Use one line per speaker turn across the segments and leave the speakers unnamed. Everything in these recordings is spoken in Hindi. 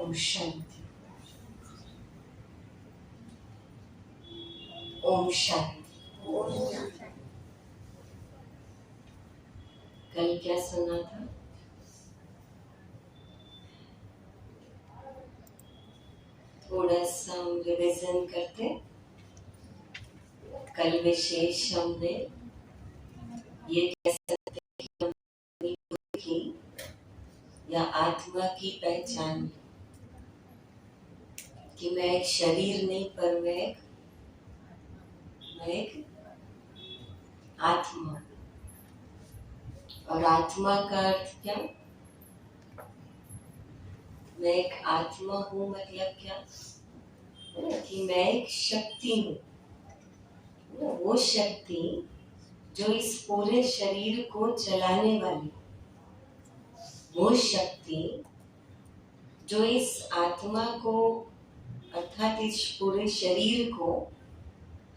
ओम शांति। ओम शांति। कल क्या सुना था? थोड़ा सा हम रिविजन करते। कल विशेष हमने ये कह सकते हैं कि अपनी बुद्धि की या आत्मा की पहचान कि मैं एक शरीर नहीं पर मैं एक आत्मा। और आत्मा का अर्थ क्या? मैं एक आत्मा हूँ मतलब क्या? कि मैं एक शक्ति हूँ, वो शक्ति जो इस पूरे शरीर को चलाने वाली, वो शक्ति जो इस आत्मा को अर्थात इस पूरे शरीर को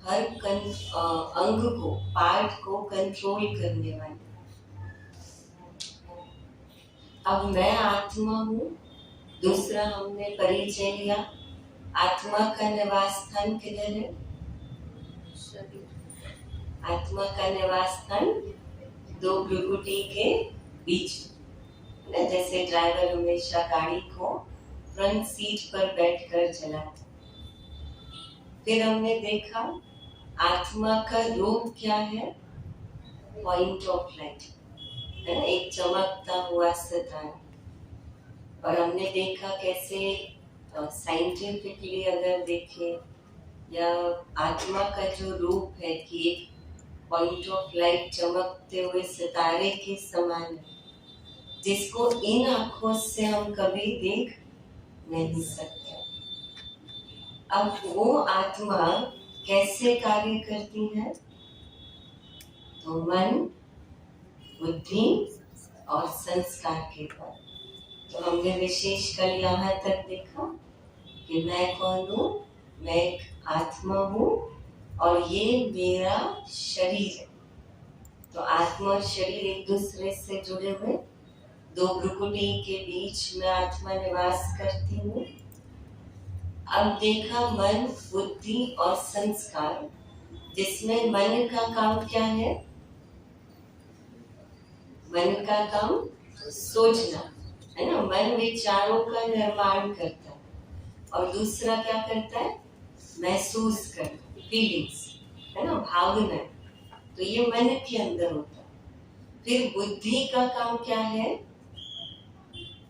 हर अंग को, पार्ट को कंट्रोल करने वाली। अब मैं आत्मा हूँ। दूसरा हमने परिचय लिया, आत्मा का निवास स्थान किधर है? शरीर। आत्मा का निवास स्थान दो भ्रुकुटी के बीच में। जैसे ड्राइवर हमेशा गाड़ी को फ्रंट सीट पर बैठकर चलाता। फिर हमने देखा आत्मा का रूप क्या है? पॉइंट ऑफ लाइट, है ना, एक चमकता हुआ सितारा। और हमने देखा कैसे साइंटिफिकली अगर देखें या आत्मा का जो रूप है कि एक पॉइंट ऑफ लाइट चमकते हुए सितारे के समान है, जिसको इन आंखों से हम कभी देख नहीं सकते। अब वो आत्मा कैसे कार्य करती है? तो मन, बुद्धि और संस्कार के पर। तो हमने विशेष कल यहाँ तक देखा कि मैं कौन हूँ? मैं एक आत्मा हूँ और ये मेरा शरीर है। तो आत्मा और शरीर एक दूसरे से जुड़े हुए, दो भ्रुकुटी के बीच में आत्मा निवास करती हूँ। अब देखा मन, बुद्धि और संस्कार, जिसमें मन का काम क्या है? मन का काम सोचना, है ना। मन विचारों का निर्माण करता है। और दूसरा क्या करता है? महसूस करना, फीलिंग्स, है ना, भावना। तो ये मन के अंदर होता है। फिर बुद्धि का काम क्या है?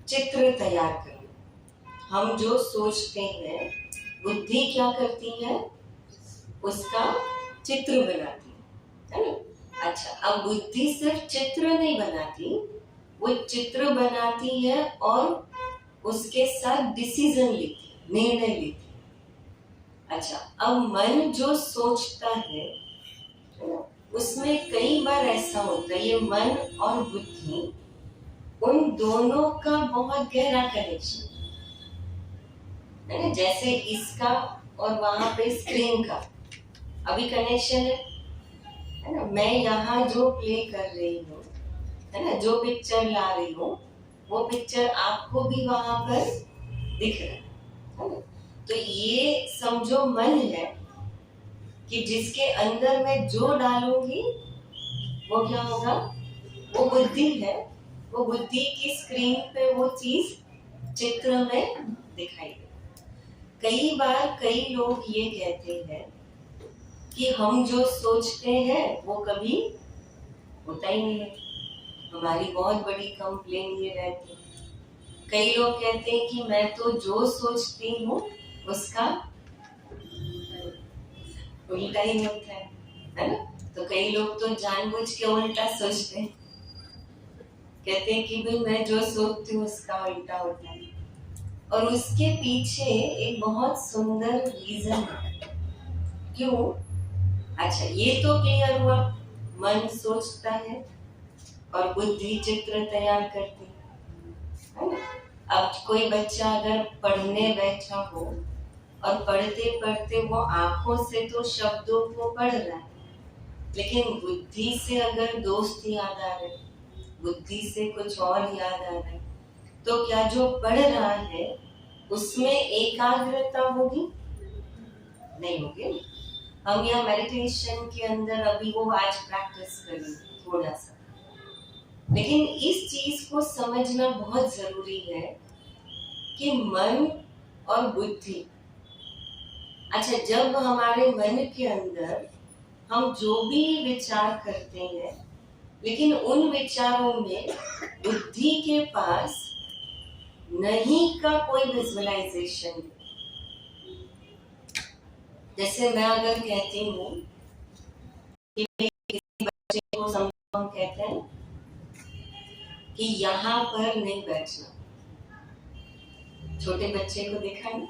चित्र तैयार करना। हम जो सोचते हैं, बुद्धि क्या करती है? उसका चित्र बनाती है ना। अच्छा, अब बुद्धि सिर्फ चित्र नहीं बनाती, वो चित्र बनाती है और उसके साथ डिसीजन लेती है, निर्णय लेती है। अच्छा, अब मन जो सोचता है ना, उसमें कई बार ऐसा होता है, ये मन और बुद्धि, उन दोनों का बहुत गहरा कनेक्शन है ना। जैसे इसका और वहां पे स्क्रीन का अभी कनेक्शन है ना। मैं यहाँ जो प्ले कर रही हूँ, है ना, जो पिक्चर ला रही हूँ, वो पिक्चर आपको भी वहां पर दिख रहा है ना। तो ये समझो मन है कि जिसके अंदर मैं जो डालूंगी वो क्या होगा? वो बुद्धि है। वो बुद्धि की स्क्रीन पे वो चीज चित्र में दिखाई दे। कई बार कई लोग ये कहते हैं कि हम जो सोचते हैं वो कभी होता ही नहीं है। हमारी बहुत बड़ी कंप्लेन ये रहती है। कई लोग कहते हैं कि मैं तो जो सोचती हूँ उसका उल्टा ही होता है ना। तो कई लोग तो जानबूझ के उल्टा सोचते हैं, कहते हैं कि भाई मैं जो सोचती हूँ उसका उल्टा होता है। और उसके पीछे एक बहुत सुंदर रीजन है। क्यों? अच्छा, ये तो क्लियर हुआ, मन सोचता है और बुद्धि चित्र तैयार करती है ना। अब कोई बच्चा अगर पढ़ने बैठा हो और पढ़ते पढ़ते वो आंखों से तो शब्दों को पढ़ रहा है, लेकिन बुद्धि से अगर दोस्त याद आ रहे, बुद्धि से कुछ और याद आ रहा है, तो क्या जो पढ़ रहा है उसमें एकाग्रता होगी? नहीं होगी। हम यहाँ मेडिटेशन के अंदर अभी वो आज प्रैक्टिस करेंगे थोड़ा सा, लेकिन इस चीज को समझना बहुत जरूरी है कि मन और बुद्धि, अच्छा, जब हमारे मन के अंदर हम जो भी विचार करते हैं, लेकिन उन विचारों में बुद्धि के पास नहीं का कोई विजुअलाइजेशन। जैसे मैं अगर कहती हूँ कि किसी बच्चे को हम कहते हैं कि यहाँ पर नहीं बैठना, छोटे बच्चे को देखा है,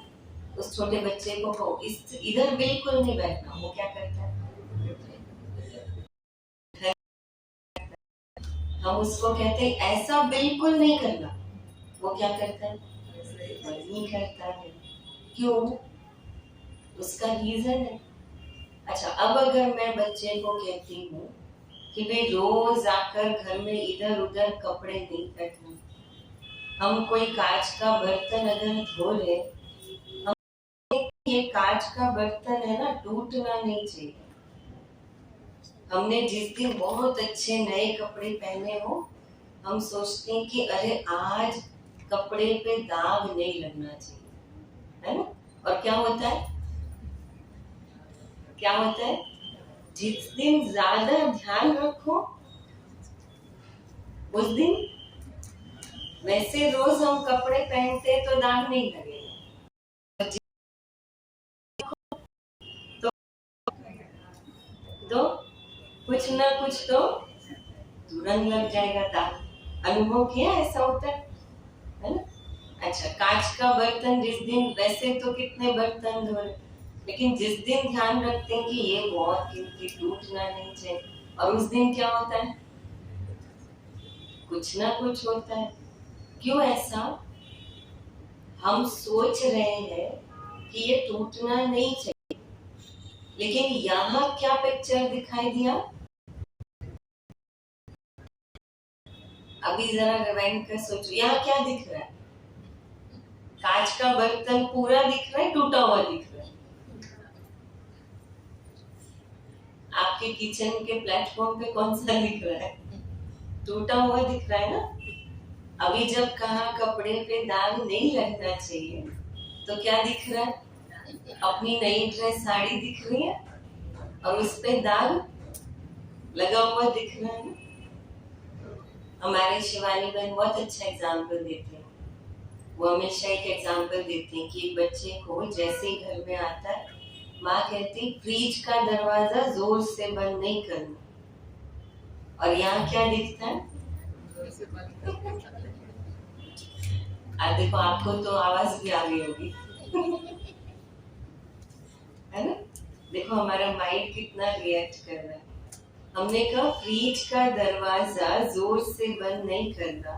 उस छोटे बच्चे को कहो इस इधर बिल्कुल नहीं बैठना, वो क्या करता है? हम उसको कहते हैं ऐसा बिल्कुल नहीं करना, वो क्या करता है? नहीं करता है। क्यों? उसका रीजन है। अच्छा, अब अगर मैं बच्चे को कहती हूँ कि भाई रोज आकर घर में इधर उधर कपड़े नहीं फेंकना, हम कोई कांच का बर्तन अगर धो ले, ये कांच का बर्तन है ना, टूटना नहीं चाहिए। हमने जिस दिन बहुत अच्छे नए कपड़े पहने हो, हम सोचते हैं कि अरे आज कपड़े पे दाग नहीं लगना चाहिए, है ना? और क्या होता है? क्या होता है? जिस दिन ज्यादा ध्यान रखो उस दिन, वैसे रोज हम कपड़े पहनते तो दाग नहीं लगेगा, तो कुछ ना कुछ तो तुरंत लग जाएगा दाग। अनुभव किया ऐसा होता है ना? अच्छा, कांच का बर्तन जिस दिन, वैसे तो कितने बर्तन धो, लेकिन जिस दिन ध्यान रखते हैं कि ये बहुत कीमती, टूटना नहीं चाहिए, और उस दिन क्या होता है? कुछ ना कुछ होता है। क्यों ऐसा? हम सोच रहे हैं कि ये टूटना नहीं चाहिए, लेकिन यहाँ क्या पिक्चर दिखाई दिया? अभी जरा रिवाइंड कर सोचो, यहाँ क्या दिख रहा है? कांच का बर्तन पूरा दिख रहा है, टूटा हुआ दिख रहा है? आपके किचन के प्लेटफॉर्म पे कौन सा दिख रहा है? टूटा हुआ दिख रहा है ना? अभी जब कहा कपड़े पे दाग नहीं लगना चाहिए, तो क्या दिख रहा है? अपनी नई ड्रेस साड़ी दिख रही है और उस पे दाग लगा हुआ दिख रहा है ना? हमारे शिवानी बहन बहुत अच्छा एग्जाम्पल देते हैं। वो हमेशा एक एग्जाम्पल देते हैं कि एक बच्चे को जैसे ही घर में आता है, माँ कहती फ्रिज का दरवाजा जोर से बंद नहीं करना, और यहाँ क्या दिखता है? देखो, आपको तो आवाज भी आ गई होगी है ना? देखो हमारा माइंड कितना रिएक्ट कर रहा है। हमने कहा फ्रिज का दरवाजा जोर से बंद नहीं करना,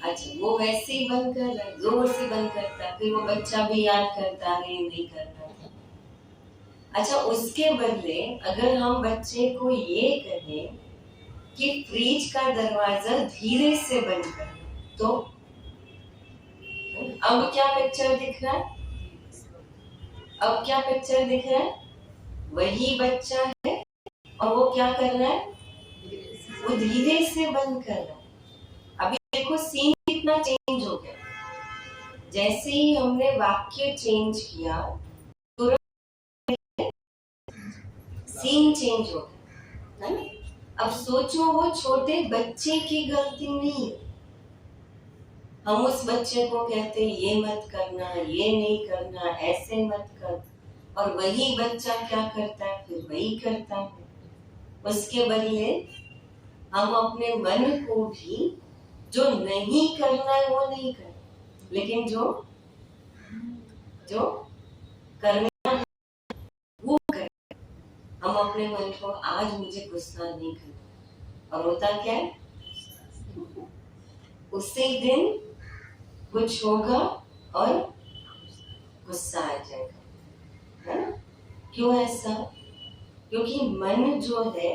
अच्छा वो वैसे ही बंद कर रहा है, जोर से बंद करता है, फिर वो बच्चा भी याद करता है नहीं करना। अच्छा, उसके बदले अगर हम बच्चे को ये कहें कि फ्रिज का दरवाजा धीरे से बंद कर, तो अब क्या पिक्चर दिख रहा है? अब क्या पिक्चर दिख रहा है? वही बच्चा है और वो क्या कर रहा है? वो धीरे से बंद कर रहा है। अभी देखो सीन कितना चेंज हो गया। जैसे ही हमने वाक्य चेंज किया, तुरंत सीन चेंज हो गया, है ना? अब सोचो, वो छोटे बच्चे की गलती नहीं है। हम उस बच्चे को कहते ये मत करना, ये नहीं करना, ऐसे मत कर, और वही बच्चा क्या करता है? फिर वही करता है। उसके बदले हम अपने मन को भी जो नहीं करना है वो नहीं कर, लेकिन जो जो करना है वो कर। हम अपने मन को आज मुझे गुस्सा नहीं करना, और होता क्या है? उसी दिन कुछ होगा और गुस्सा आ जाएगा, है ना? क्यों ऐसा? क्योंकि मन जो है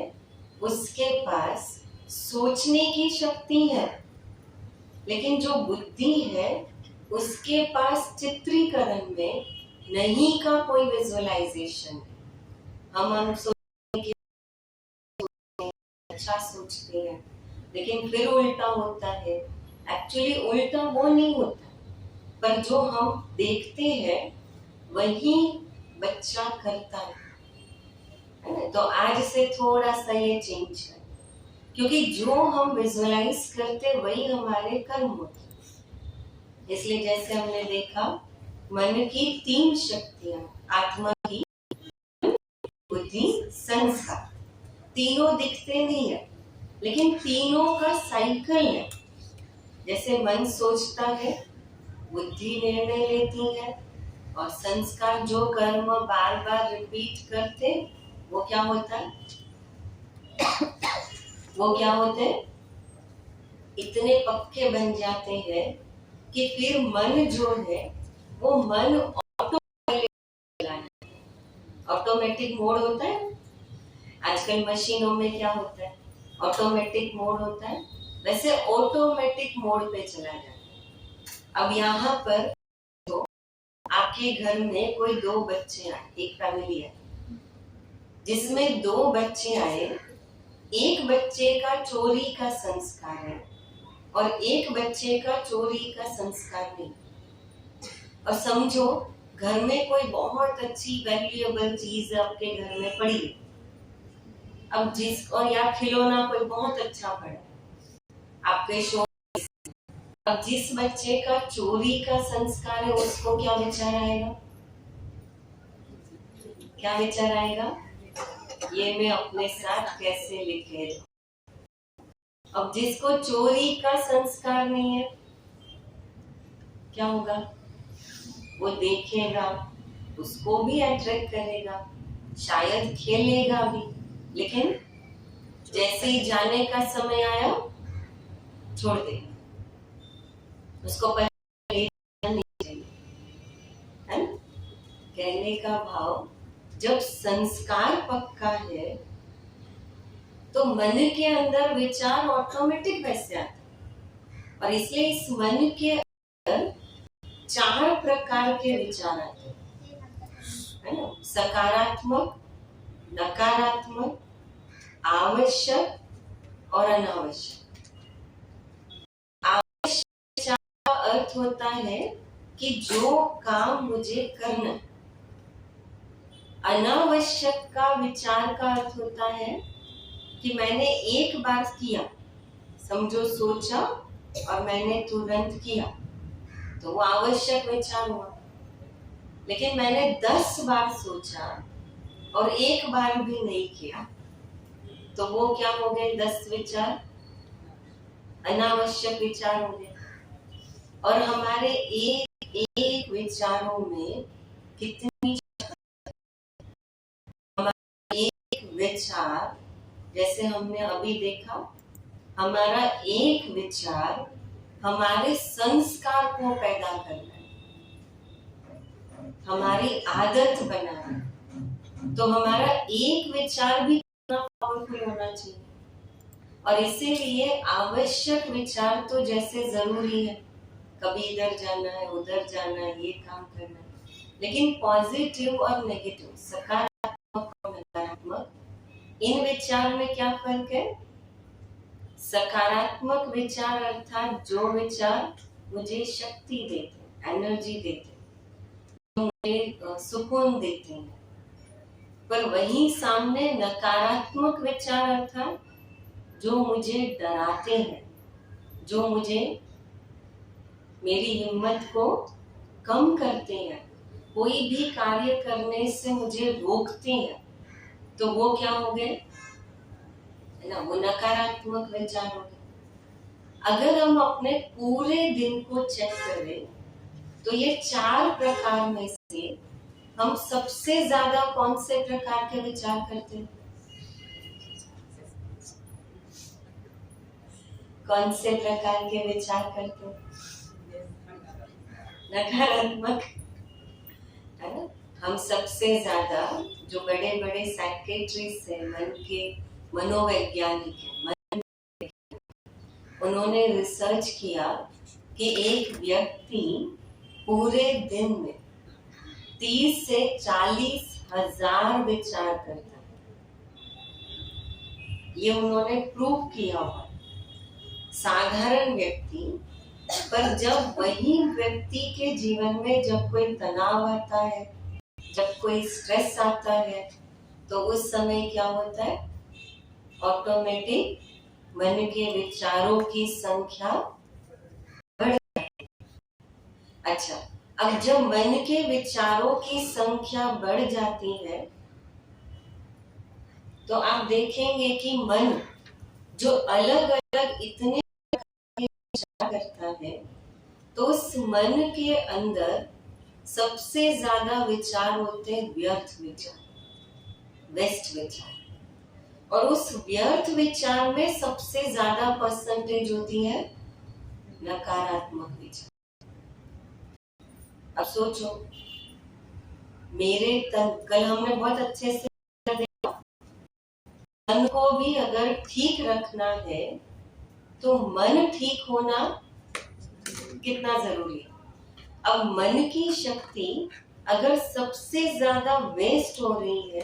उसके पास सोचने की शक्ति है, लेकिन जो बुद्धि है उसके पास चित्रीकरण में नहीं का कोई विजुअलाइजेशन। हम अच्छा सोचते हैं, लेकिन फिर उल्टा होता है। एक्चुअली उल्टा वो नहीं होता, पर जो हम देखते हैं वही बच्चा करता है ना? तो आज से थोड़ा सा ये चेंज है, क्योंकि जो हम विजुअलाइज करते वही हमारे कर्म होते। इसलिए जैसे हमने देखा, मन की 3 शक्तियां, आत्मा की, बुद्धि, संस्कार, तीनों दिखते नहीं है, लेकिन तीनों का साइकिल है। जैसे मन सोचता है, बुद्धि निर्णय लेती है, और संस्कार जो कर्म बार बार रिपीट करते, वो क्या होता है? वो क्या होते हैं? इतने पक्के बन जाते हैं कि फिर मन जो है वो मन ऑटोमेटिक मोड होता है। आजकल मशीनों में क्या होता है? ऑटोमेटिक मोड होता है, वैसे ऑटोमेटिक मोड पे चला जाता है। अब यहाँ पर तो आपके घर में कोई 2 बच्चे आए, एक फैमिली है जिसमें 2 बच्चे आए, एक बच्चे का चोरी का संस्कार है और एक बच्चे का चोरी का संस्कार नहीं। और समझो घर में कोई बहुत अच्छी वैल्यूएबल चीज आपके घर में पड़ी है, अब और या खिलौना कोई बहुत अच्छा पड़ा आपके शो, अब जिस बच्चे का चोरी का संस्कार है उसको क्या विचार आएगा? क्या विचार आएगा? ये मैं अपने साथ कैसे लिखे। अब जिसको चोरी का संस्कार नहीं है, क्या होगा? वो देखेगा, उसको भी अट्रैक्ट करेगा, शायद खेलेगा भी, लेकिन जैसे ही जाने का समय आया छोड़ देगा, उसको नहीं चाहिए, है ना? कहने का भाव, जब संस्कार पक्का है तो मन के अंदर विचार ऑटोमेटिक वैसे आता है, और इसलिए इस मन के अंदर 4 प्रकार के विचार आते हैं ना? सकारात्मक, नकारात्मक, आवश्यक और अनावश्यक। आवश्यक विचार का अर्थ होता है कि जो काम मुझे करना। अनावश्यक का विचार का अर्थ होता है कि मैंने एक बार किया, समझो सोचा और मैंने तुरंत किया, तो वो आवश्यक विचार हुआ। लेकिन मैंने 10 बार सोचा और एक बार भी नहीं किया, तो वो क्या हो गए? 10 विचार अनावश्यक विचार हो गए। और हमारे एक एक विचारों में कितनी, हमारा एक विचार, जैसे हमने अभी देखा, हमारा एक विचार हमारे संस्कार को पैदा करना है, हमारी आदत बनाना है। तो हमारा एक विचार भी कितना पावरफुल होना चाहिए। और इसीलिए आवश्यक विचार तो जैसे जरूरी है, कभी इधर जाना है, उधर जाना है, ये काम करना है, लेकिन पॉजिटिव और नेगेटिव, सकारात्मक और नकारात्मक, इन विचार में क्या फर्क है? सकारात्मक विचार अर्थात जो विचार मुझे शक्ति देते, एनर्जी देते, जो मुझे सुकून देते हैं। पर वहीं सामने नकारात्मक विचार अर्थात जो मुझे डराते हैं, जो मुझे, मेरी हिम्मत को कम करते हैं, कोई भी कार्य करने से मुझे रोकते हैं, तो वो क्या हो गए? है ना? वो नकारात्मक विचार हो गए। अगर हम अपने पूरे दिन को चेक करें तो ये 4 प्रकार में से हम सबसे ज्यादा कौन से प्रकार के विचार करते हैं? कौन से प्रकार के विचार करते हैं? नकारात्मक, है ना? हम सबसे ज्यादा, जो बड़े बड़े साइकेट्रिस्ट हैं, मन के मनोवैज्ञानिक हैं, उन्होंने रिसर्च किया कि एक व्यक्ति पूरे दिन में 30 से 40 हजार विचार करता है। ये उन्होंने प्रूव किया हुआ। साधारण व्यक्ति, पर जब वही व्यक्ति के जीवन में जब कोई तनाव आता है, जब कोई स्ट्रेस आता है, तो उस समय क्या होता है, ऑटोमेटिक मन के विचारों की संख्या बढ़ जाती है। अच्छा, अब जब मन के विचारों की संख्या बढ़ जाती है तो आप देखेंगे कि मन जो अलग अलग इतने विचार करता है, तो उस मन के अंदर सबसे ज्यादा विचार होते हैं व्यर्थ विचार, वेस्ट विचार। और उस व्यर्थ विचार में सबसे ज्यादा परसेंटेज होती है नकारात्मक विचार। अब सोचो, मेरे तन, कल हमने बहुत अच्छे से देखा, मन को भी अगर ठीक रखना है तो मन ठीक होना कितना जरूरी है। अब मन की शक्ति अगर सबसे ज्यादा वेस्ट हो रही है,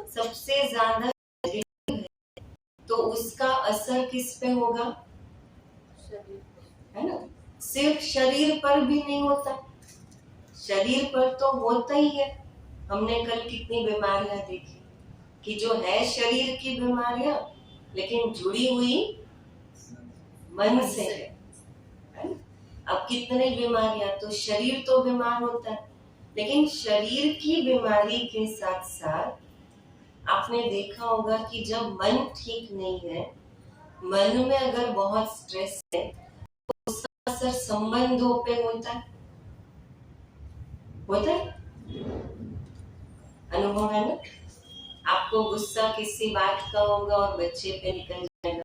सबसे ज्यादा है, तो उसका असर किस पे होगा, है ना। सिर्फ शरीर पर भी नहीं होता, शरीर पर तो होता ही है। हमने कल कितनी बीमारियां देखी कि जो है शरीर की बीमारियां, लेकिन जुड़ी हुई मन से है ना? अब कितने बीमारियां, तो शरीर तो बीमार होता है, लेकिन शरीर की बीमारी के साथ साथ आपने देखा होगा कि जब मन ठीक नहीं है, मन में अगर बहुत स्ट्रेस है, तो उसका असर संबंधों पे होता है, होता है, अनुभव है ना। आपको गुस्सा किसी बात का होगा और बच्चे पे निकल जाएगा,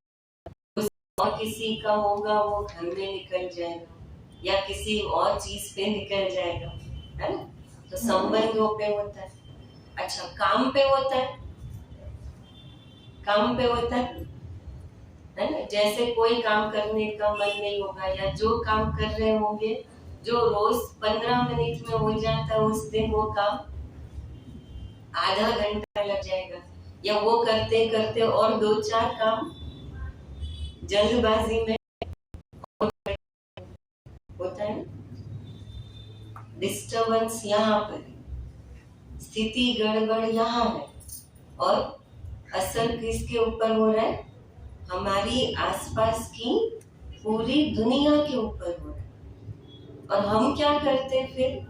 गुस्सा और किसी का होगा वो घर में निकल जाएगा, या किसी और चीज पे निकल जाएगा, है ना। तो संबंधों पे होता है। अच्छा, काम पे होता है, काम पे होता है ना। जैसे कोई काम करने का मन नहीं होगा, या जो काम कर रहे होंगे जो रोज 15 मिनट में हो जाता है, उस दिन वो काम आधा घंटा लग जाएगा, या वो करते करते और 2-4 काम जल्दबाजी में होता है। डिस्टर्बेंस यहाँ पर, स्थिति गड़बड़ यहाँ है, और असर किसके ऊपर हो रहा है, हमारी आसपास की पूरी दुनिया के ऊपर हो रहा है। और हम क्या करते हैं फिर,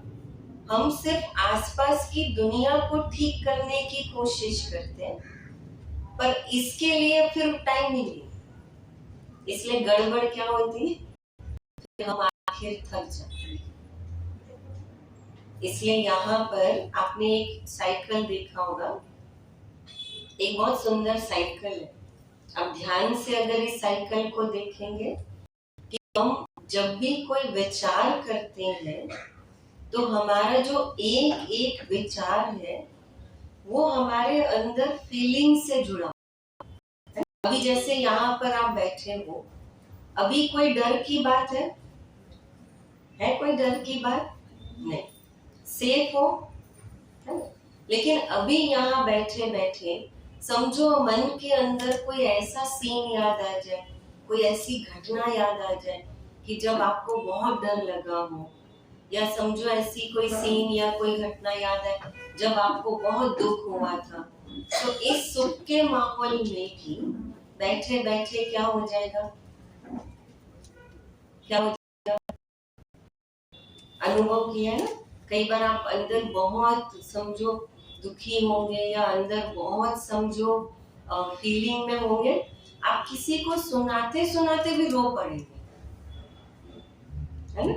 हम सिर्फ आसपास की दुनिया को ठीक करने की कोशिश करते हैं, पर इसके लिए फिर टाइम ही नहीं, इसलिए गड़बड़ क्या होती है, हम आखिर थक जाते हैं। इसलिए यहाँ पर आपने एक साइकिल देखा होगा, एक बहुत सुंदर साइकिल है। अब ध्यान से अगर इस साइकिल को देखेंगे कि हम जब भी कोई विचार करते हैं, तो हमारा जो एक एक विचार है वो हमारे अंदर फीलिंग से जुड़ा है। अभी जैसे यहाँ पर आप बैठे हो, अभी कोई डर की बात है कोई डर की बात नहीं, सेफ हो, है ना। लेकिन अभी यहाँ बैठे बैठे समझो मन के अंदर कोई ऐसा सीन याद आ जाए, कोई ऐसी घटना याद आ जाए कि जब आपको बहुत डर लगा हो, या समझो ऐसी कोई सीन या कोई घटना याद है जब आपको बहुत दुख हुआ था, तो इस सुख के माहौल में भी बैठे बैठे क्या हो जाएगा, क्या हो जाएगा, अनुभव किया है ना। कई बार आप अंदर बहुत समझो दुखी होंगे, या अंदर बहुत समझो फीलिंग में होंगे, आप किसी को सुनाते सुनाते भी रो पड़ेंगे, है ना।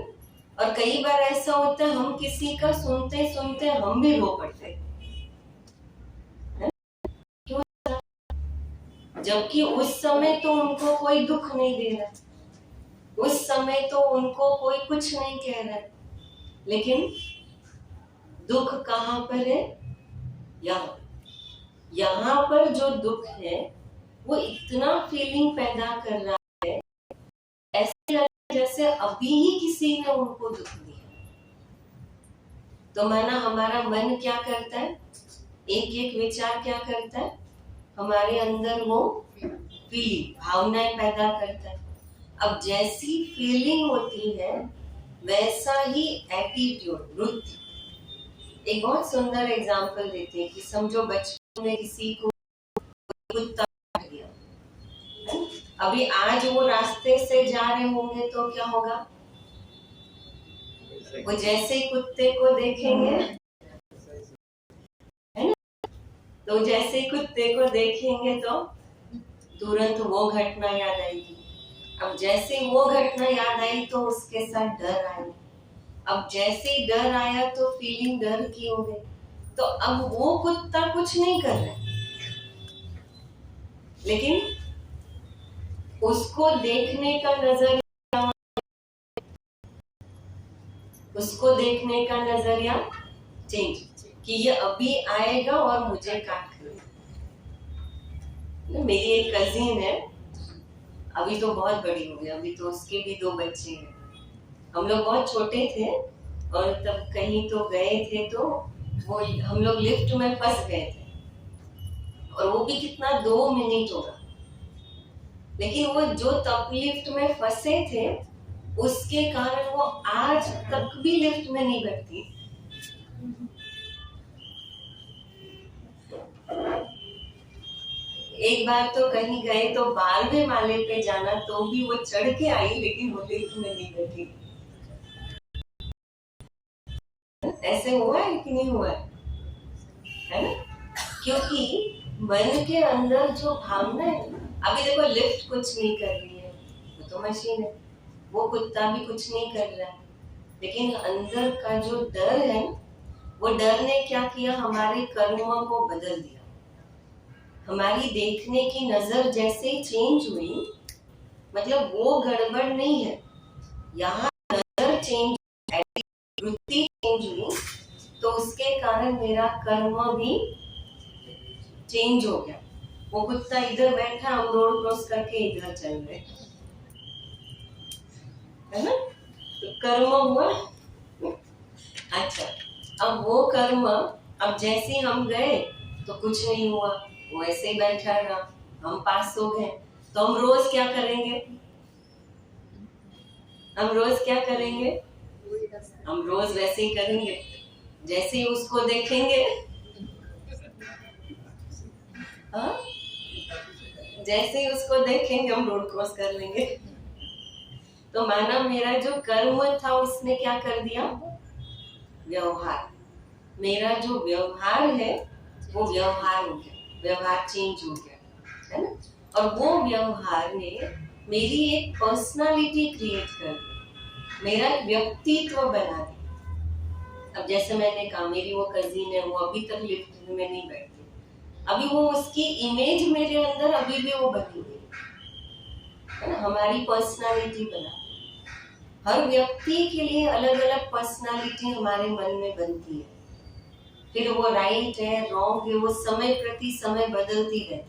और कई बार ऐसा होता है हम किसी का सुनते सुनते हम भी रो पड़ते हैं, क्यों, जबकि उस समय तो उनको कोई दुख नहीं दे रहा, उस समय तो उनको कोई कुछ नहीं कह रहा, लेकिन दुख कहाँ पर है, यहाँ पर जो दुख है वो इतना फीलिंग पैदा कर रहा है, ऐसे जैसे अभी ही किसी ने उनको दुख दिया। तो माना हमारा मन क्या करता है, एक एक विचार क्या करता है, हमारे अंदर वो फीलिंग, भावनाएं पैदा करता है। अब जैसी फीलिंग होती है वैसा ही एटीट्यूड, वृत्ति। एक बहुत सुंदर एग्जांपल देते हैं कि समझो बचपन में किसी को कुत्ता काट गया, अभी आज वो रास्ते से जा रहे होंगे तो क्या होगा, वो जैसे कुत्ते को देखेंगे, है ना, तो जैसे कुत्ते को देखेंगे तो तुरंत वो घटना याद आएगी। अब जैसे वो घटना याद आई तो उसके साथ डर आया। अब जैसे ही डर आया तो फीलिंग डर की हो गई। तो अब वो कुत्ता कुछ नहीं कर रहा, लेकिन उसको देखने का नजरिया, उसको देखने का नजरिया चेंज, कि ये अभी आएगा और मुझे काट लेगा। मेरी एक कजिन है, अभी तो बहुत बड़ी हो गई, अभी तो उसके भी 2 बच्चे हैं। हम लोग बहुत छोटे थे और तब कहीं तो गए थे, तो वो हम लोग लिफ्ट में फंस गए थे, और वो भी कितना 2 मिनट होगा, लेकिन वो जो तब लिफ्ट में फंसे थे उसके कारण वो आज तक भी लिफ्ट में नहीं बैठती। एक बार तो कहीं गए तो 12वें माले पे जाना, तो भी वो चढ़ के आई, लेकिन वो लिफ्ट में नहीं बैठी। ऐसे हुआ है कि नहीं हुआ है ना? क्योंकि मन के अंदर जो भावना है, अभी देखो लिफ्ट कुछ नहीं कर रही है, वो तो मशीन है, वो कुत्ता भी कुछ नहीं कर रहा है, लेकिन अंदर का जो डर है, वो डर ने क्या किया, हमारे कर्मों को बदल दिया। हमारी देखने की नजर जैसे चेंज हुई, मतलब वो गड़बड़ नहीं है, यहाँ नजर चेंज, वृत्ति चेंज हुई, तो उसके कारण मेरा कर्म भी चेंज हो गया। वो कुत्ता इधर बैठा, हम रोड क्रॉस करके इधर चल रहे, है ना, तो कर्म हुआ। अच्छा, अब वो कर्म, अब जैसे हम गए तो कुछ नहीं हुआ, वो ऐसे ही बैठा रहा, हम पास हो गए, तो हम रोज क्या करेंगे, हम रोज क्या करेंगे, हम रोज वैसे ही करेंगे, जैसे ही उसको देखेंगे, हाँ, जैसे ही उसको देखेंगे हम रोड क्रॉस कर लेंगे। तो माना मेरा जो कर्म था उसने क्या कर दिया, व्यवहार, मेरा जो व्यवहार है वो व्यवहार हो गया, व्यवहार चेंज हो गया, है ना, और वो व्यवहार ने मेरी एक पर्सनालिटी क्रिएट कर दी, मेरा व्यक्तित्व बना दिया। अब जैसे मैंने कहा, मेरी वो कजिन है, वो अभी तक लिफ्ट में नहीं बैठती, अभी वो उसकी इमेज मेरे अंदर अभी भी वो बनी हुई है ना, हमारी पर्सनालिटी बना। हर व्यक्ति के लिए अलग अलग पर्सनालिटी हमारे मन में बनती है, फिर वो राइट है रॉन्ग है, वो समय प्रति समय बदलती रहती है।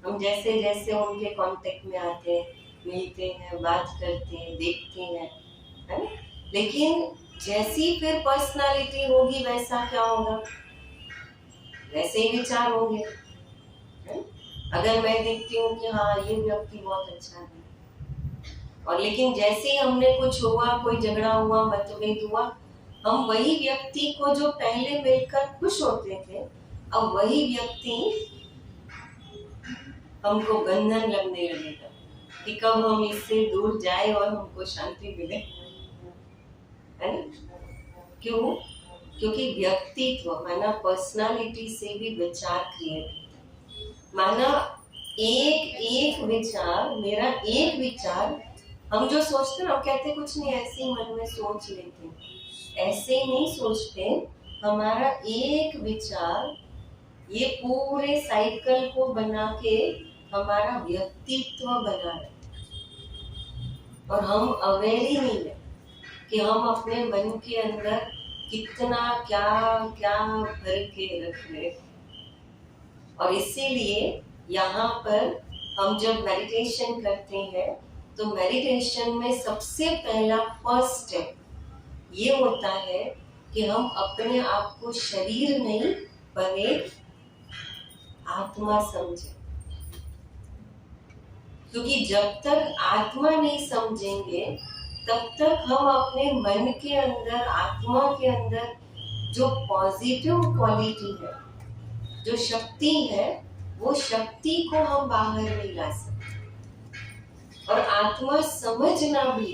हम जैसे जैसे उनके कांटेक्ट में आते हैं, मिलते हैं, बात करते हैं, देखते हैं, है ना, लेकिन जैसी फिर पर्सनालिटी होगी वैसा क्या होगा, वैसे ही विचार होंगे। अगर मैं देखती हूँ कि हाँ ये व्यक्ति बहुत अच्छा है, और लेकिन जैसे ही हमने कुछ हुआ, कोई झगड़ा हुआ, मतभेद हुआ, हम वही व्यक्ति को जो पहले मिलकर खुश होते थे, अब वही व्यक्ति हमको बंधन लगने लगेगा कि कब हम इससे दूर जाए और हमको शांति मिले, है ना? क्यों? क्योंकि व्यक्तित्व माना पर्सनालिटी से भी विचार क्रिएट होता है। माना एक एक विचार, मेरा एक विचार, हम जो सोचते हैं, हम कहते कुछ नहीं, ऐसे ही मन में सोच लेते हैं, ऐसे ही नहीं सोचते, हमारा एक विचार ये पूरे साइकिल को बना के हमारा व्यक्तित्व बना रहे, और हम अवेयर ही नहीं है कि हम अपने मन के अंदर कितना क्या क्या भर के रख रहे। और इसीलिए यहाँ पर हम जब मेडिटेशन करते हैं तो मेडिटेशन में सबसे पहला फर्स्ट स्टेप ये होता है कि हम अपने आप को शरीर नहीं पर एक आत्मा समझें, क्योंकि जब तक आत्मा नहीं समझेंगे तब तक हम अपने मन के अंदर, आत्मा के अंदर जो पॉजिटिव क्वालिटी है, जो शक्ति है, वो शक्ति को हम बाहर नहीं ला सकते। और आत्मा समझना भी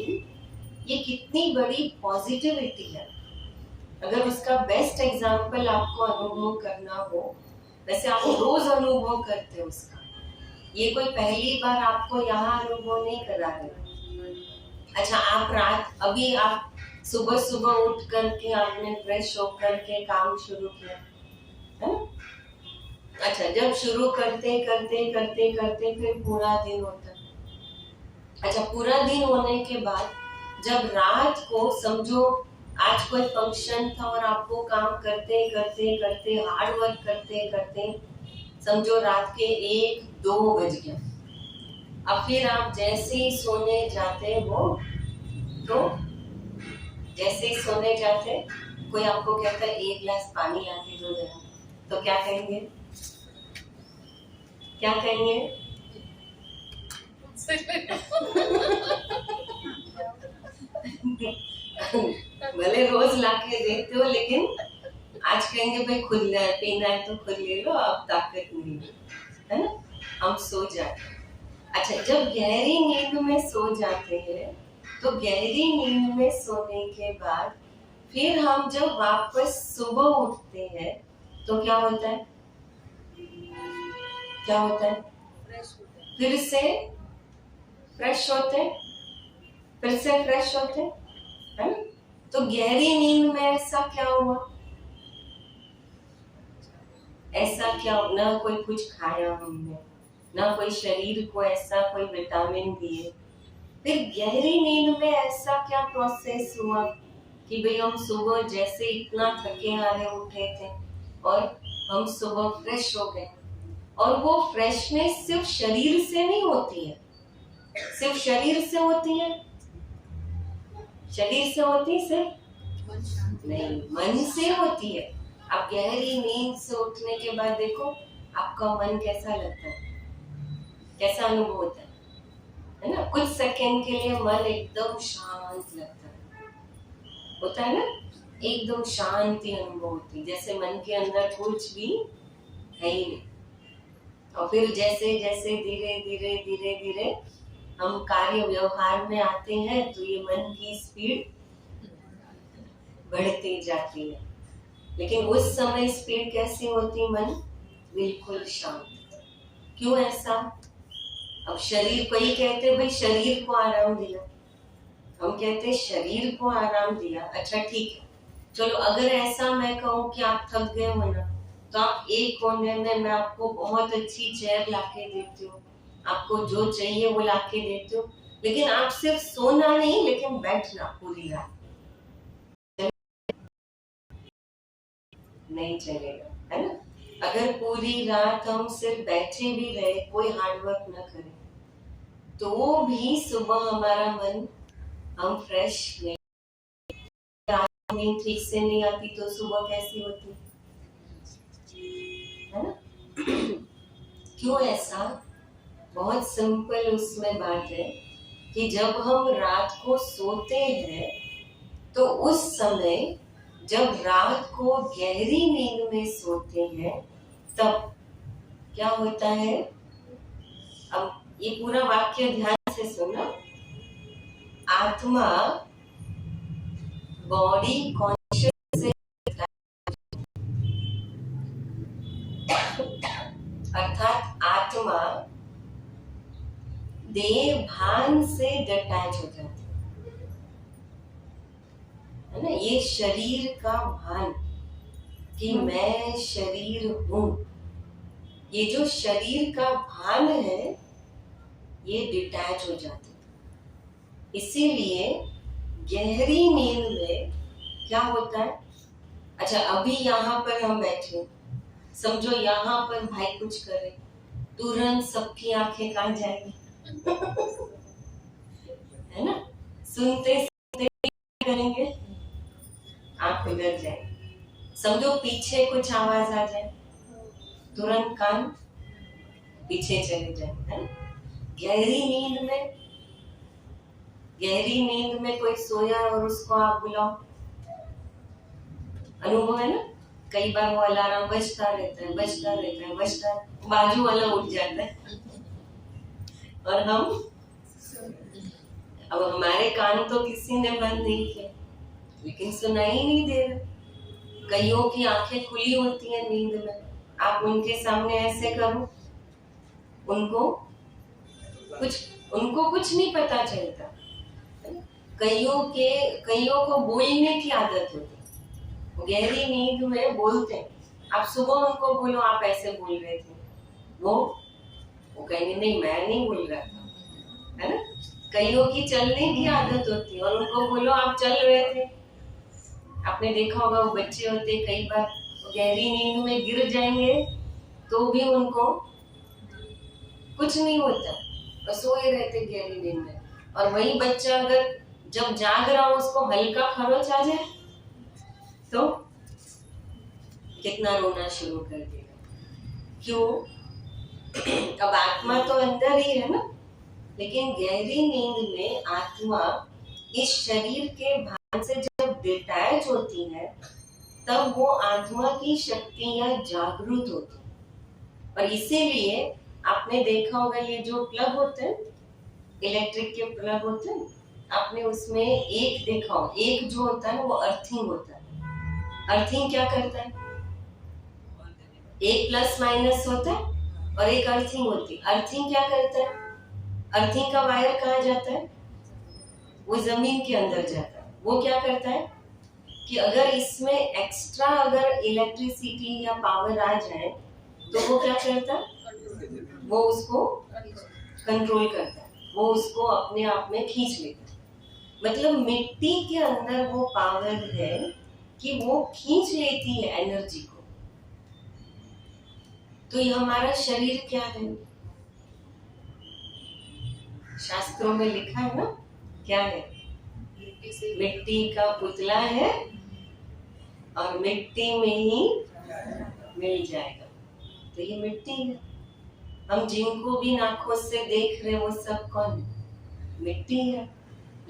ये कितनी बड़ी पॉजिटिविटी है। अगर उसका बेस्ट एग्जाम्पल आपको अनुभव करना हो, वैसे आप रोज अनुभव करते हो उसका, ये कोई पहली बार आपको यहाँ अनुभव नहीं करा रहे। अच्छा, अभी आप सुबह सुबह उठ करके आपने फ्रेश होकर के काम शुरू किया है ना? अच्छा, जब शुरू करते करते करते करते फिर पूरा दिन होता है। अच्छा, पूरा दिन होने के बाद जब रात को समझो आज कोई फंक्शन था और आपको काम करते करते करते हार्ड वर्क करते करते समझो रात के 1-2 बज गया। अब फिर आप जैसे ही सोने जाते हो, तो जैसे ही सोने जाते कोई आपको कहता है 1 गिलास पानी लाके दो जरा, तो क्या कहेंगे? क्या कहेंगे? भले रोज लाके देते हो, लेकिन आज कहेंगे भाई खुद पीना है तो खुद ले लो, अब ताकत नहीं है ना, हम सो जाते। अच्छा, जब गहरी नींद में सो जाते हैं तो गहरी नींद में सोने के बाद फिर हम जब वापस सुबह उठते हैं तो क्या होता है? क्या होता है? फिर से फ्रेश होते हैं, फिर से फ्रेश होते हैं, है ना? तो गहरी नींद में ऐसा क्या हुआ? ऐसा क्या, ना कोई कुछ खाया हमने, ना कोई शरीर को ऐसा कोई विटामिन दिए, फिर गहरी नींद में ऐसा क्या प्रोसेस हुआ कि भाई हम सुबह जैसे इतना थके हारे उठे थे और हम सुबह फ्रेश हो गए। और वो फ्रेशनेस सिर्फ शरीर से नहीं होती है, सिर्फ शरीर से होती है, शरीर से होती है सिर्फ नहीं, मन से होती है। आप गहरी नींद से उठने के बाद देखो आपका मन कैसा लगता है, कैसा अनुभव होता है ना? कुछ सेकंड के लिए मन एकदम शांत लगता है, होता है ना, एकदम शांति अनुभव होती है, जैसे मन के अंदर कुछ भी है ही नहीं। और फिर जैसे जैसे धीरे धीरे धीरे धीरे हम कार्य व्यवहार में आते हैं तो ये मन की स्पीड बढ़ती जाती है, लेकिन उस समय स्पीड कैसी होती? मन बिल्कुल शांत। क्यों ऐसा? अब शरीर को ही कहते भाई शरीर को आराम दिया, हम कहते शरीर को आराम दिया। अच्छा ठीक है, चलो अगर ऐसा मैं कहूँ कि आप थक गए हो ना, तो आप एक कोने में मैं आपको बहुत अच्छी चेयर लाके देती हूँ, आपको जो चाहिए वो लाके देती हूँ, लेकिन आप सिर्फ सोना नहीं लेकिन बैठना पूरी रात, नहीं चलेगा, है ना? अगर पूरी रात हम सिर्फ बैठे भी रहे, कोई हार्डवर्क न करें, तो भी सुबह हमारा मन, हम फ्रेश नहीं, रात में ठीक से नहीं आती तो सुबह कैसी होती है ना? क्यों ऐसा? बहुत सिंपल उसमें बात है कि जब हम रात को सोते हैं तो उस समय जब रात को गहरी नींद में सोते हैं तब क्या होता है? अब ये पूरा वाक्य ध्यान से सुनो। आत्मा बॉडी कॉन्शियस से, अर्थात आत्मा देह भान से डिटैच हो जाती है ना? ये शरीर का भान कि मैं शरीर हूं, ये जो शरीर का भान है ये डिटैच हो जाता है। इसीलिए गहरी नींद में क्या होता है? अच्छा, अभी यहाँ पर हम बैठे, समझो यहाँ पर भाई कुछ करे, तुरंत सबकी आंखें कहाँ जाएंगी? है ना। सुनते सुनते करेंगे, आंख खुल जाए, समझो पीछे कुछ आवाज आ जाए, तुरंत कान पीछे चले जाए, है ना। गहरी नींद में, गहरी नींद में कोई सोया और उसको आप बुलाओ, अनुभव है ना। कई बार वो अलार्म बजता रहता है, बजता रहता है, बजता, बाजू वाला उठ जाता है और हम, अब हमारे कान तो किसी ने बंद नहीं किए, लेकिन सुनाई ही नहीं दे रहा। कईयों की आंखें खुली होती हैं नींद में, आप उनके सामने ऐसे करो, उनको कुछ नहीं पता चलता। कईयों को बोलने की आदत होती है, गहरी नींद में बोलते हैं। आप सुबह उनको बोलो आप ऐसे बोल रहे थे, वो कहेंगे नहीं मैं नहीं बोल रहा था, है ना। कईयों की चलने की आदत होती है और उनको बोलो आप चल रहे थे। आपने देखा होगा वो बच्चे होते कई बार गहरी नींद में गिर जाएंगे तो भी उनको कुछ नहीं होता, बस सोए रहते गहरी नींद में। और वही बच्चा अगर जब जाग रहा हो उसको हल्का खरोच आ जाए तो कितना रोना शुरू कर देगा। क्यों? अब आत्मा तो अंदर ही है ना, लेकिन गहरी नींद में आत्मा इस शरीर के भान से जब डिटैच होती है तब वो आत्मा की शक्तियां जागृत होती है। और इसीलिए आपने देखा होगा ये जो प्लग होते हैं, इलेक्ट्रिक के प्लग होते हैं, आपने उसमें एक देखा हो, एक जो होता है वो अर्थिंग होता है। अर्थिंग क्या करता है? एक प्लस माइनस होता है और एक अर्थिंग होती है। अर्थिंग क्या करता है? अर्थिंग का वायर कहाँ जाता है? वो जमीन के अंदर जाता है। वो क्या करता है कि अगर इसमें एक्स्ट्रा अगर इलेक्ट्रिसिटी या पावर आ जाए तो वो क्या करता है? वो उसको कंट्रोल करता है, वो उसको अपने आप में खींच लेता है। मतलब मिट्टी के अंदर वो पावर है कि वो खींच लेती है एनर्जी को। तो ये हमारा शरीर क्या है? शास्त्रों में लिखा है ना, क्या है? मिट्टी का पुतला है और मिट्टी में ही मिल जाएगा। तो ये मिट्टी है। हम जिनको भी आंखों से देख रहे वो सब कौन है? मिट्टी है।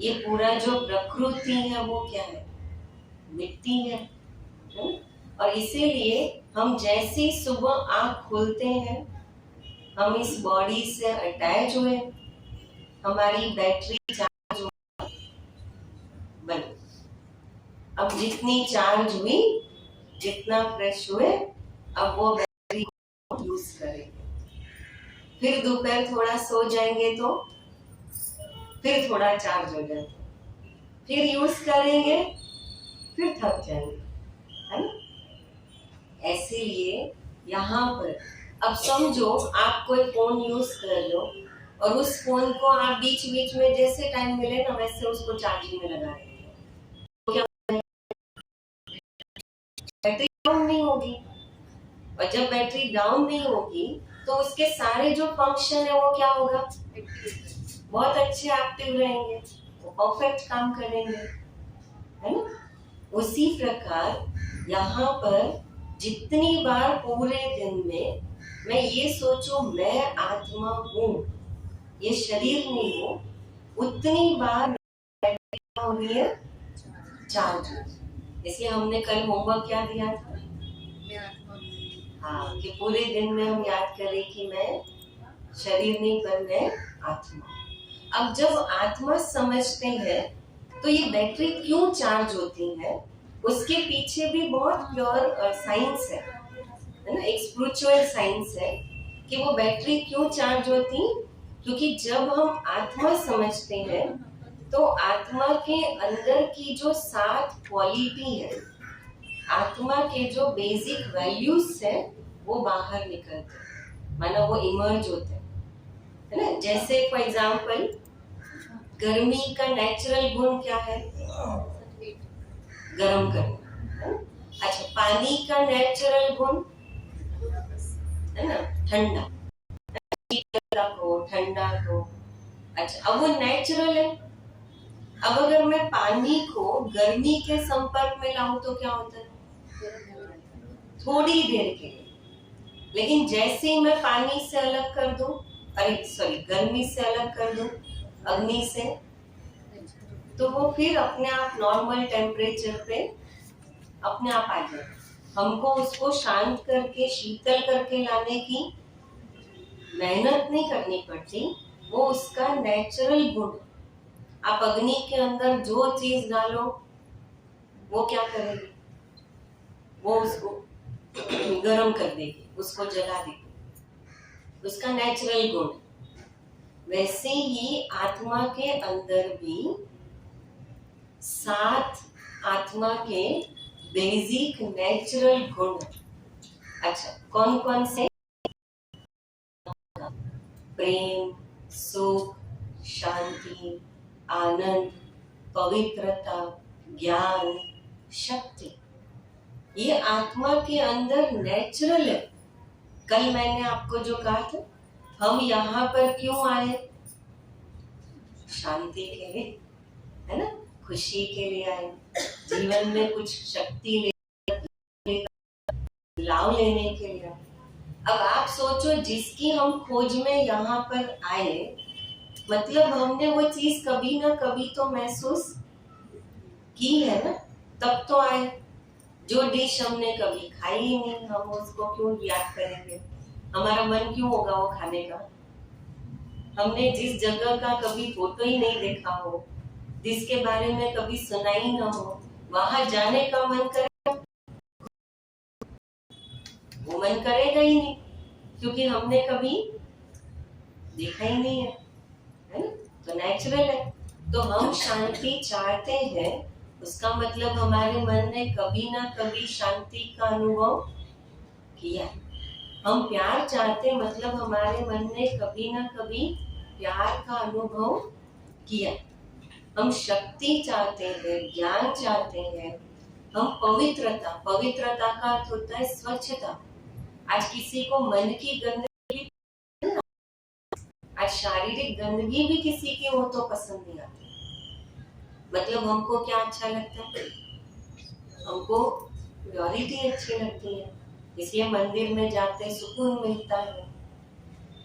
ये पूरा जो प्रकृति है वो क्या है? मिट्टी है। और इसीलिए हम जैसे सुबह आंख खोलते हैं हम इस बॉडी से अटैच हुए, हमारी बैटरी चार्ज हो बन। अब जितनी चार्ज हुई, जितना फ्रेश हुए, अब वो बैटरी को यूज करेंगे। फिर दोपहर थोड़ा सो जाएंगे तो फिर थोड़ा चार्ज हो जाता, फिर यूज करेंगे, फिर थक जाएंगे, है ना। इसीलिए यहाँ पर अब समझो आप कोई फोन यूज कर लो और उस फोन को आप बीच बीच में जैसे टाइम मिले ना वैसे उसको चार्जिंग में लगा देंगे, तो क्या बैटरी डाउन नहीं होगी। और जब बैटरी डाउन नहीं होगी तो उसके सारे जो फंक्शन है वो क्या होगा? बहुत अच्छे एक्टिव रहेंगे, वो परफेक्ट काम करेंगे, है ना। उसी प्रकार यहाँ पर जितनी बार पूरे दिन में मैं ये सोचूं मैं आत्मा हूँ, ये शरीर नहीं हूँ, उतनी बार हो रही है चार्ज। इसलिए हमने कल होमवर्क क्या दिया था? हाँ, कि पूरे दिन में हम याद करें कि मैं शरीर नहीं पर मैं आत्मा। अब जब आत्मा समझते हैं तो ये बैटरी क्यों चार्ज होती है उसके पीछे भी बहुत प्योर साइंस है ना, एक स्पिरिचुअल साइंस है कि वो बैटरी क्यों चार्ज होती। क्योंकि जब हम आत्मा समझते हैं तो आत्मा के अंदर की जो 7 क्वालिटी है, आत्मा के जो बेसिक वैल्यूज है वो बाहर निकलते हैं, माना वो इमर्ज होते हैं, है ना। जैसे फॉर एग्जाम्पल गर्मी का नेचुरल गुण क्या है? गर्म करना। अच्छा, पानी का नेचुरल गुण है ना ठंडा, शीतल को ठंडा को। अच्छा, अब वो नेचुरल है, अब अगर मैं पानी को गर्मी के संपर्क में लाऊं तो क्या होता है? थोड़ी देर के लिए। लेकिन जैसे ही मैं पानी से अलग कर दूं, गर्मी से अलग कर दूं, अग्नि से, तो वो फिर अपने आप नॉर्मल टेम्परेचर पे अपने आप आ जाए। हमको उसको शांत करके शीतल करके लाने की मेहनत नहीं करनी पड़ती, वो उसका नेचुरल गुण। आप अग्नि के अंदर जो चीज डालो वो क्या करेगी? वो उसको गर्म कर देगी, उसको जला देगी, उसका नेचुरल गुण। वैसे ही आत्मा के अंदर भी 7 आत्मा के बेसिक नेचुरल गुण। अच्छा, कौन कौन से? प्रेम, सुख, शांति, आनंद, पवित्रता, ज्ञान, शक्ति, ये आत्मा के अंदर नेचुरल है। कल मैंने आपको जो कहा था, हम यहाँ पर क्यों आए? शांति के लिए, है ना, खुशी के लिए आए, जीवन में कुछ शक्ति लाभ लेने के लिए। अब आप सोचो, जिसकी हम खोज में यहाँ पर आए, मतलब हमने वो चीज कभी ना कभी तो महसूस की है ना, तब तो आए। जो डिश हमने कभी खाई ही नहीं, हम उसको क्यों याद करेंगे? हमारा मन क्यों होगा वो खाने का? हमने जिस जगह का कभी फोटो ही नहीं देखा हो, जिसके बारे में कभी सुना ही ना हो, वहां जाने का मन करेगा? वो मन करेगा ही नहीं, क्योंकि हमने कभी देखा ही नहीं है ना? तो नेचुरल है। तो हम शांति चाहते हैं, उसका मतलब हमारे मन ने कभी ना कभी शांति का अनुभव किया। हम प्यार चाहते हैं, मतलब हमारे मन ने कभी ना कभी प्यार का अनुभव किया। हम शक्ति चाहते हैं, ज्ञान चाहते हैं, हम पवित्रता का अर्थ होता है स्वच्छता। आज किसी को मन की गंदगी, आज शारीरिक गंदगी भी किसी की हो तो पसंद नहीं आती। मतलब हमको क्या अच्छा लगता है? हमको प्योरिटी अच्छी लगती है, इसलिए मंदिर में जाते सुकून मिलता है।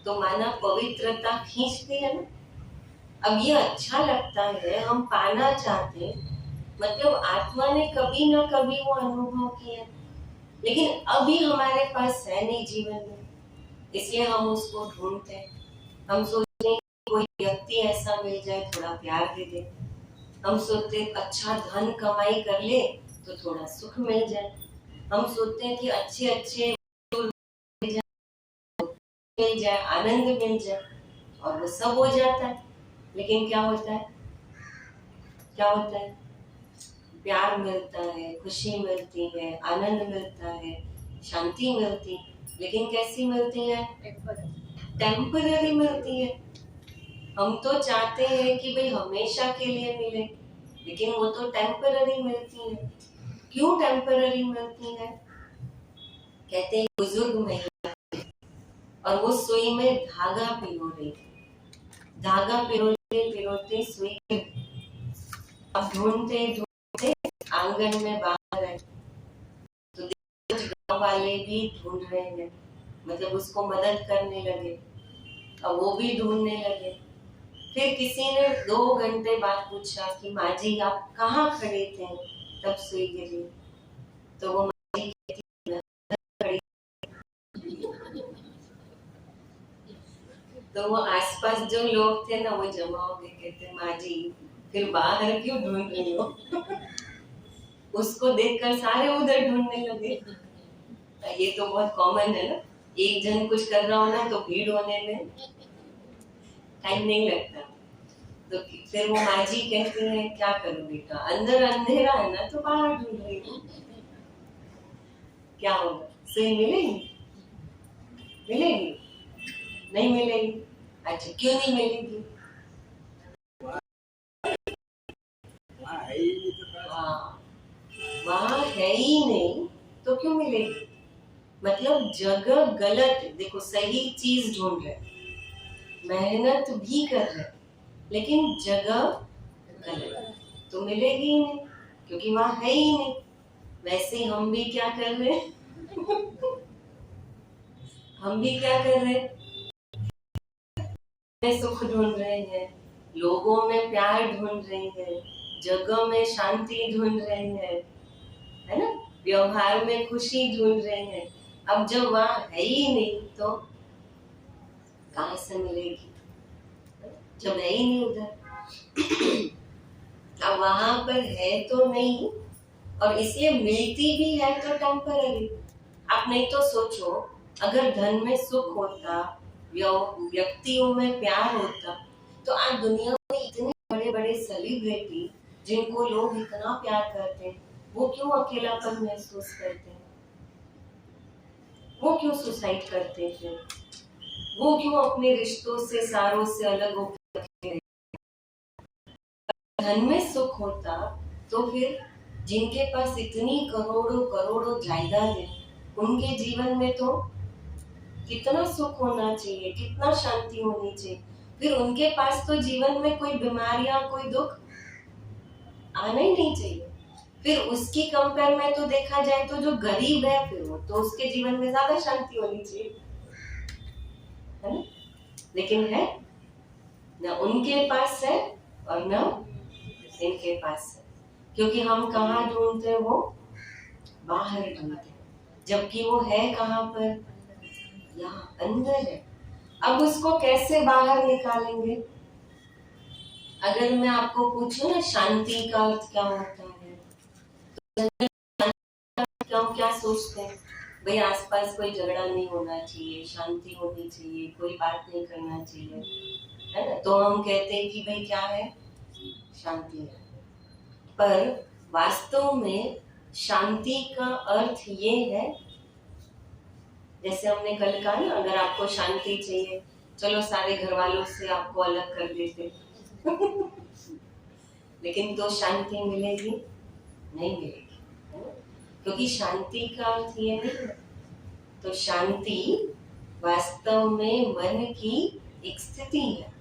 तो माना पवित्रता खींचती है ना। अब ये अच्छा लगता है, हम पाना चाहते हैं, मतलब आत्मा ने कभी ना कभी वो अनुभव किया, लेकिन अभी हमारे पास है नहीं जीवन में, इसलिए हम उसको ढूंढते हैं। हम सोचते हैं कोई व्यक्ति ऐसा मिल जाए, थोड़ा प्यार दे दे। हम सोचते हैं अच्छा धन कमाई कर ले तो थोड़ा सुख मिल जाए। हम सोचते हैं कि अच्छे मिल जाए, आनंद मिल जाए, और वो सब हो जाता है। लेकिन क्या होता है? प्यार मिलता है, खुशी मिलती है, आनंद मिलता है, शांति मिलती, लेकिन कैसी मिलती है? टेम्पररी मिलती है। हम तो चाहते हैं कि भाई हमेशा के लिए मिले, लेकिन वो तो टेम्पररी मिलती है। क्यों टेम्पररी मिलती है? कहते हैं बुजुर्ग महिला, और वो सुई में धागा पिरो रही थी, धागा पिरोते सुई, अब ढूंढते आंगन में बाहर आए, तो गांव वाले भी ढूंढ रहे हैं, मतलब उसको मदद करने लगे। अब वो भी ढूंढने लगे। फिर किसी ने 2 घंटे बाद पूछा कि माँ जी आप कहाँ खड़े थे तब सुई गिरी? तो वो माँ जी खड़ी, तो वो आसपास जो लोग थे ना, वो जमा हो गए, कहते माँ जी फिर बाहर क्यों ढूंढ रही हो? उसको देखकर सारे उधर ढूंढने लगे। ये तो बहुत कॉमन है ना, एक जन कुछ कर रहा हो ना तो भीड़ होने में टाइम नहीं लगता। तो फिर वो माँ जी कहती हैं क्या करूं बेटा, अंदर अंधेरा है ना तो बाहर ढूंढ रही हूँ, क्या होगा? सुई मिलेगी? नहीं मिलेगी। अच्छा, क्यों नहीं मिलेगी? वहाँ है ही नहीं तो क्यों मिलेगी? मतलब जगह गलत। देखो, सही चीज ढूंढ रहे, मेहनत भी कर रहे, लेकिन जगह गलत। तो मिलेगी ही नहीं, क्योंकि वहां है ही नहीं। वैसे ही हम भी क्या कर रहे हैं हम भी क्या कर रहे हैं, में सुख ढूंढ रहे हैं, लोगों में प्यार ढूंढ रहे हैं, जगह में शांति ढूंढ रहे हैं, है ना, व्यवहार में खुशी ढूंढ रहे हैं। अब जब वहां है ही नहीं तो कहां से मिलेगी, जब है ही नहीं उधर। अब वहां पर है तो नहीं, और इसलिए मिलती भी है तो टेम्पररी। आप नहीं तो सोचो, अगर धन में सुख होता, व्यक्तियों में प्यार होता, तो आज दुनिया में इतने बड़े बड़े सेलिब्रिटी जिनको लोग इतना प्यार करते हैं, वो क्यों अकेलापन महसूस करते हैं, वो क्यों सुसाइड करते हैं, वो क्यों अपने रिश्तों से सारों से अलग होकर रहे? धन में सुख होता तो फिर जिनके पास इतनी करोड़ों करोड़ों जायदाद है, उनके जीवन में तो कितना सुख होना चाहिए, कितना शांति होनी चाहिए। फिर उनके पास तो जीवन में कोई बीमारियां, कोई दुख आना ही नहीं चाहिए। फिर उसकी कंपेयर में तो देखा जाए तो जो गरीब है, फिर वो तो उसके जीवन में ज्यादा शांति होनी चाहिए, है ना? लेकिन है ना, उनके पास है और ना इनके पास है, क्योंकि हम कहाँ ढूंढते हैं, वो बाहर ढूंढते हैं, जबकि वो है कहाँ पर, यहाँ अंदर है। अब उसको कैसे बाहर निकालेंगे? अगर मैं आपको पूछूं ना शांति का अर्थ क्या होता है, तो हम क्या सोचते हैं, भाई आसपास कोई झगड़ा नहीं होना चाहिए, शांति होनी चाहिए, कोई बात नहीं करना चाहिए, है ना? तो हम कहते हैं कि भाई क्या है, शांति है। पर वास्तव में शांति का अर्थ ये है, जैसे हमने कल कहा ना, अगर आपको शांति चाहिए, चलो सारे घर वालों से आपको अलग कर देते लेकिन तो शांति मिलेगी नहीं मिलेगी, है ना? क्योंकि शांति का अर्थ ये नहीं है। तो शांति वास्तव में मन की एक स्थिति है,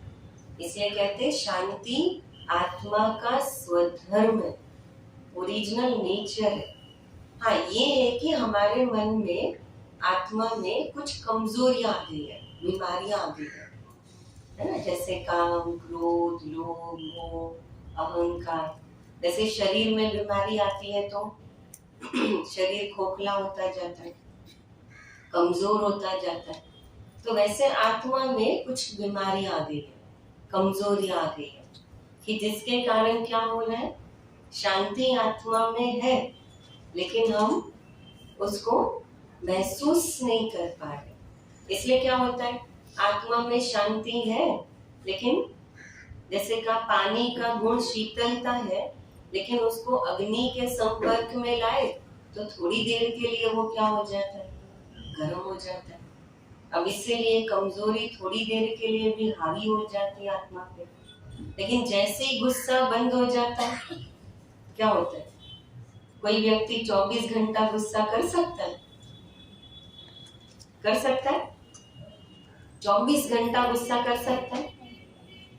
इसलिए कहते हैं शांति आत्मा का स्वधर्म है, ओरिजिनल नेचर है। हाँ, ये है कि हमारे मन में, आत्मा में कुछ कमजोरियां आ गई है, बीमारियां आ गई है ना? जैसे काम, क्रोध, लोभ, मोह, अहंकार। जैसे शरीर में बीमारी आती है तो शरीर खोखला होता जाता है, कमजोर होता जाता है। तो वैसे आत्मा में कुछ बीमारियां आ गई है, कमजोरियां आ गई है, कि जिसके कारण क्या हो रहा है, शांति आत्मा में है, लेकिन हम उसको महसूस नहीं कर पा रहे। इसलिए क्या होता है, आत्मा में शांति है, लेकिन जैसे कहा पानी का गुण शीतलता है, लेकिन उसको अग्नि के संपर्क में लाए तो थोड़ी देर के लिए वो क्या हो जाता है, गर्म हो जाता है। अब इसीलिए कमजोरी थोड़ी देर के लिए भी हावी हो जाती है आत्मा पे, लेकिन जैसे ही गुस्सा बंद हो जाता है, क्या होता है, कोई व्यक्ति 24 घंटा गुस्सा कर सकता है, कर सकता है 24 घंटा गुस्सा कर सकता है,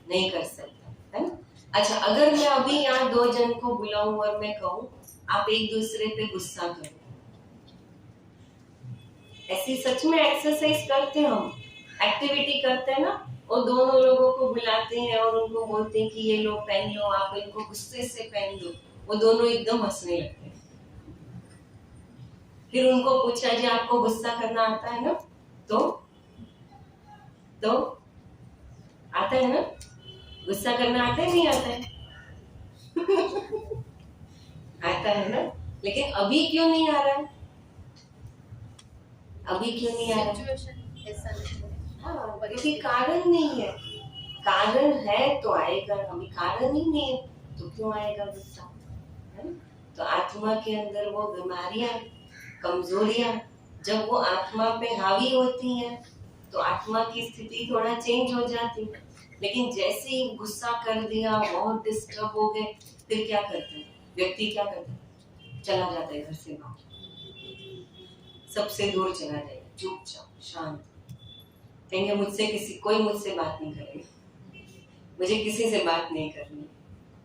नहीं कर सकता, है ना? अच्छा, अगर मैं अभी यहाँ दो जन को बुलाऊं और मैं कहूं आप एक दूसरे पे गुस्सा करो, ऐसी सच में एक्सरसाइज करते हैं, हम एक्टिविटी करते हैं ना, और दोनों लोगों को बुलाते हैं और उनको बोलते हैं कि ये लो पेन लो, आप इनको गुस्से से पेन दो, वो दोनों एकदम हंसने लगते हैं। फिर उनको पूछा जी आपको गुस्सा करना आता है ना, तो आता है ना, गुस्सा करना आता है नहीं आता है आता है ना, लेकिन अभी क्यों नहीं आ रहा है, अभी क्यों नहीं आ रहा है? हाँ, क्योंकि कारण नहीं है, कारण है तो आएगा, अभी कारण ही नहीं है तो क्यों आएगा गुस्सा, है ना? तो आत्मा के अंदर वो बीमारियां, कमजोरियां जब वो आत्मा पे हावी होती हैं, तो आत्मा की स्थिति थोड़ा चेंज हो जाती है। लेकिन जैसे ही गुस्सा कर दिया, बहुत डिस्टर्ब हो गए, फिर क्या करते हैं, व्यक्ति क्या करता है, चला जाता है घर से बाहर, सबसे दूर चला जाएगा, चुपचाप शांत, कहेंगे मुझसे कोई मुझसे बात नहीं करेगा, मुझे किसी से बात नहीं करनी,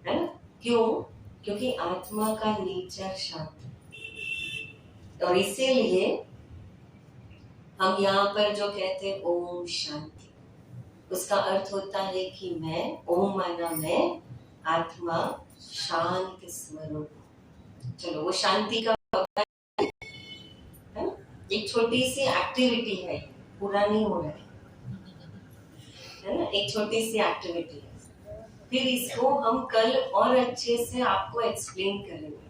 है ना? क्यों? क्योंकि आत्मा का नेचर शांत है। और इसीलिए हम यहाँ पर जो कहते हैं ओम शांति, उसका अर्थ होता है कि मैं, ओम माना मैं, आत्मा शांत स्वरूप। चलो वो शांति का है ना, एक छोटी सी एक्टिविटी है, पूरा नहीं हो रहा है ना, एक छोटी सी एक्टिविटी है। फिर इसको हम कल और अच्छे से आपको एक्सप्लेन करेंगे।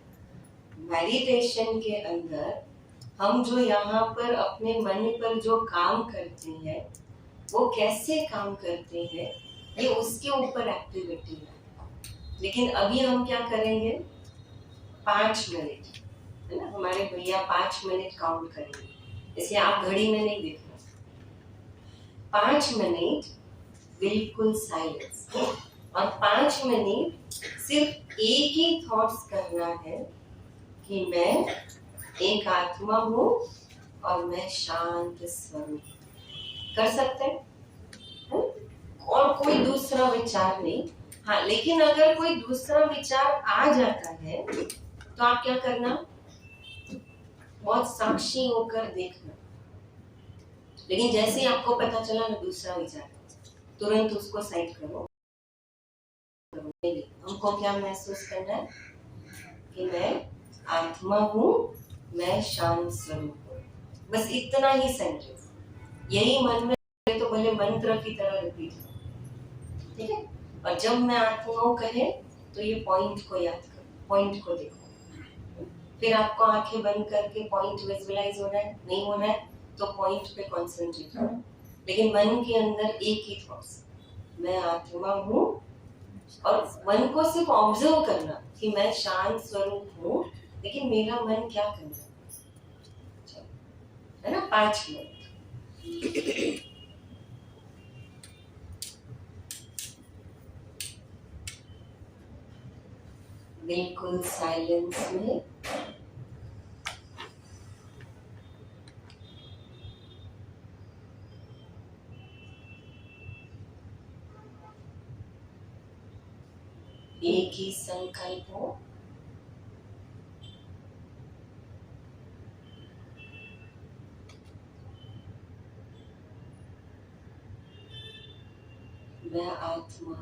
मेडिटेशन के अंदर हम जो यहाँ पर अपने मन पर जो काम करते हैं वो कैसे काम करते हैं, ये उसके ऊपर एक्टिविटी है। लेकिन अभी हम क्या करेंगे, 5 मिनट, है ना, हमारे भैया 5 मिनट काउंट करेंगे, इसलिए आप घड़ी में नहीं देखना। 5 मिनट बिल्कुल साइलेंस, और 5 मिनट सिर्फ एक ही थॉट्स करना है कि मैं एक आत्मा हूँ और मैं शांत स्वरूप। कर सकते हैं? और कोई दूसरा विचार नहीं। हाँ, लेकिन अगर कोई दूसरा विचार आ जाता है तो आप क्या करना, बहुत साक्षी होकर देखना। लेकिन जैसे ही आपको पता चला ना दूसरा विचार, तुरंत उसको साइड करो। हमको क्या महसूस करना है कि मैं आत्मा हूँ, मैं शांत स्वरूप हूँ। बस इतना ही सेंटेंस, यही मन में तो भले मंत्र की तरह रिपीट हो, ठीक है। और जब मैं आत्मा हूँ कहे तो ये पॉइंट को याद करो, पॉइंट को देखो। फिर आपको आंखें बंद करके पॉइंट विजुअलाइज हो रहा है, नहीं हो रहा है तो पॉइंट पे कॉन्सेंट्रेट करो। लेकिन मन के अंदर एक ही थॉट्स, मैं आत्मा हूँ, और मन को सिर्फ ऑब्जर्व करना कि मैं शांत स्वरूप हूँ, लेकिन मेरा मन क्या कर रहा है ना। 5 मिनट बिल्कुल साइलेंस में। एक ही संकल्प हो, मैं आत्मा,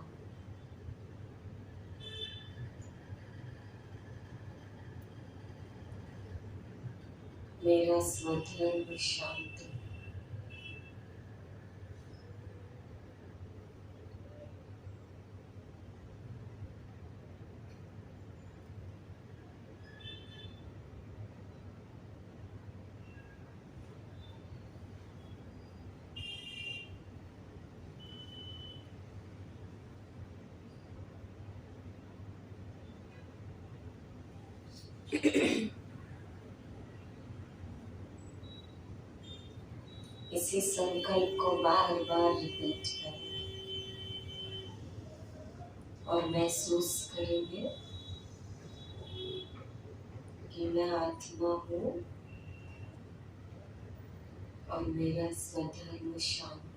मेरा स्वधर्म शांति। इसी संकल्प को बार बार रिपीट करें और महसूस करेंगे कि मैं आत्मा हूँ और मेरा स्वधर्म शांति।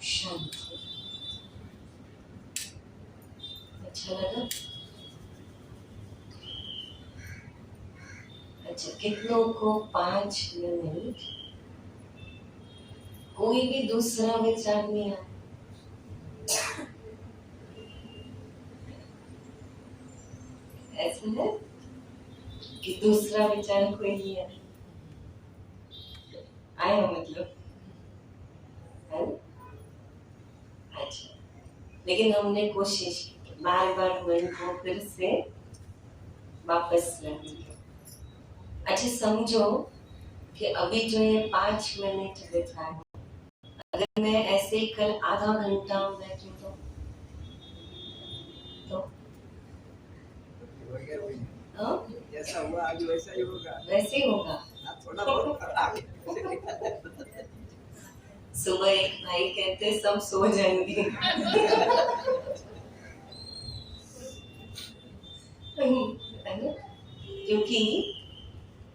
शांत। अच्छा लगा? अच्छा, कितनों को 5 मिनट कोई भी दूसरा विचार नहीं आया? ऐसा है कि दूसरा विचार कोई नहीं आया? आया मतलब है ना? अच्छा, लेकिन हमने कोशिश की बार बार मन को फिर से वापस लाने की। अच्छा, समझो कि अभी जो ये 5 मिनट बिता है, अगर मैं ऐसे ही कल आधा घंटा बैठूं तो
जैसा हुआ आज वैसा ही होगा।
वैसे ही होगा।
थोड़ा बहुत खराब।
सुबह एक भाई कहते सब सो जाएंगे। क्योंकि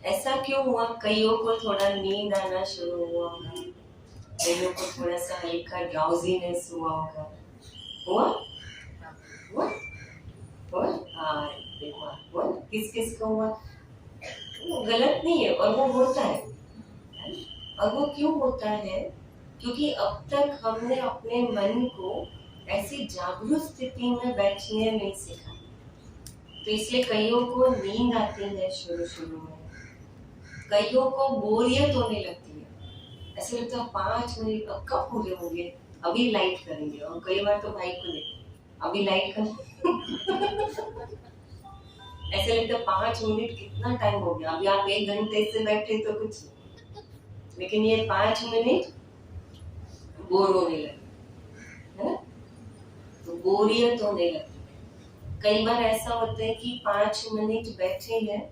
ऐसा क्यों हुआ? कईयों को थोड़ा नींद आना शुरू हुआ होगा, कईयों को थोड़ा सा हल्का ड्राउजीनेस हुआ होगा। हुआ हुआ हुआ? हाँ, देखो हुआ। किस किस को हुआ? वो गलत नहीं है और वो होता है। और वो क्यों होता है? क्योंकि अब तक हमने अपने मन को ऐसी जागरूक स्थिति में बैठने नहीं सिखा, तो इसलिए कईयों को नींद आती है शुरू शुरू में, कईयों को बोरियत होने लगती है। ऐसे लगता है 5 मिनट अब कब पूरे होंगे, अभी लाइट करेंगे। और कई बार तो भाई को लेते अभी लाइट कर। ऐसे लगता है 5 मिनट कितना टाइम हो गया, अभी आप 1 घंटे से बैठे तो कुछ, लेकिन ये 5 मिनट बोर होने लगे, है ना? तो बोरियत होने लगी। कई बार ऐसा होता है कि 5 मिनट बैठे हैं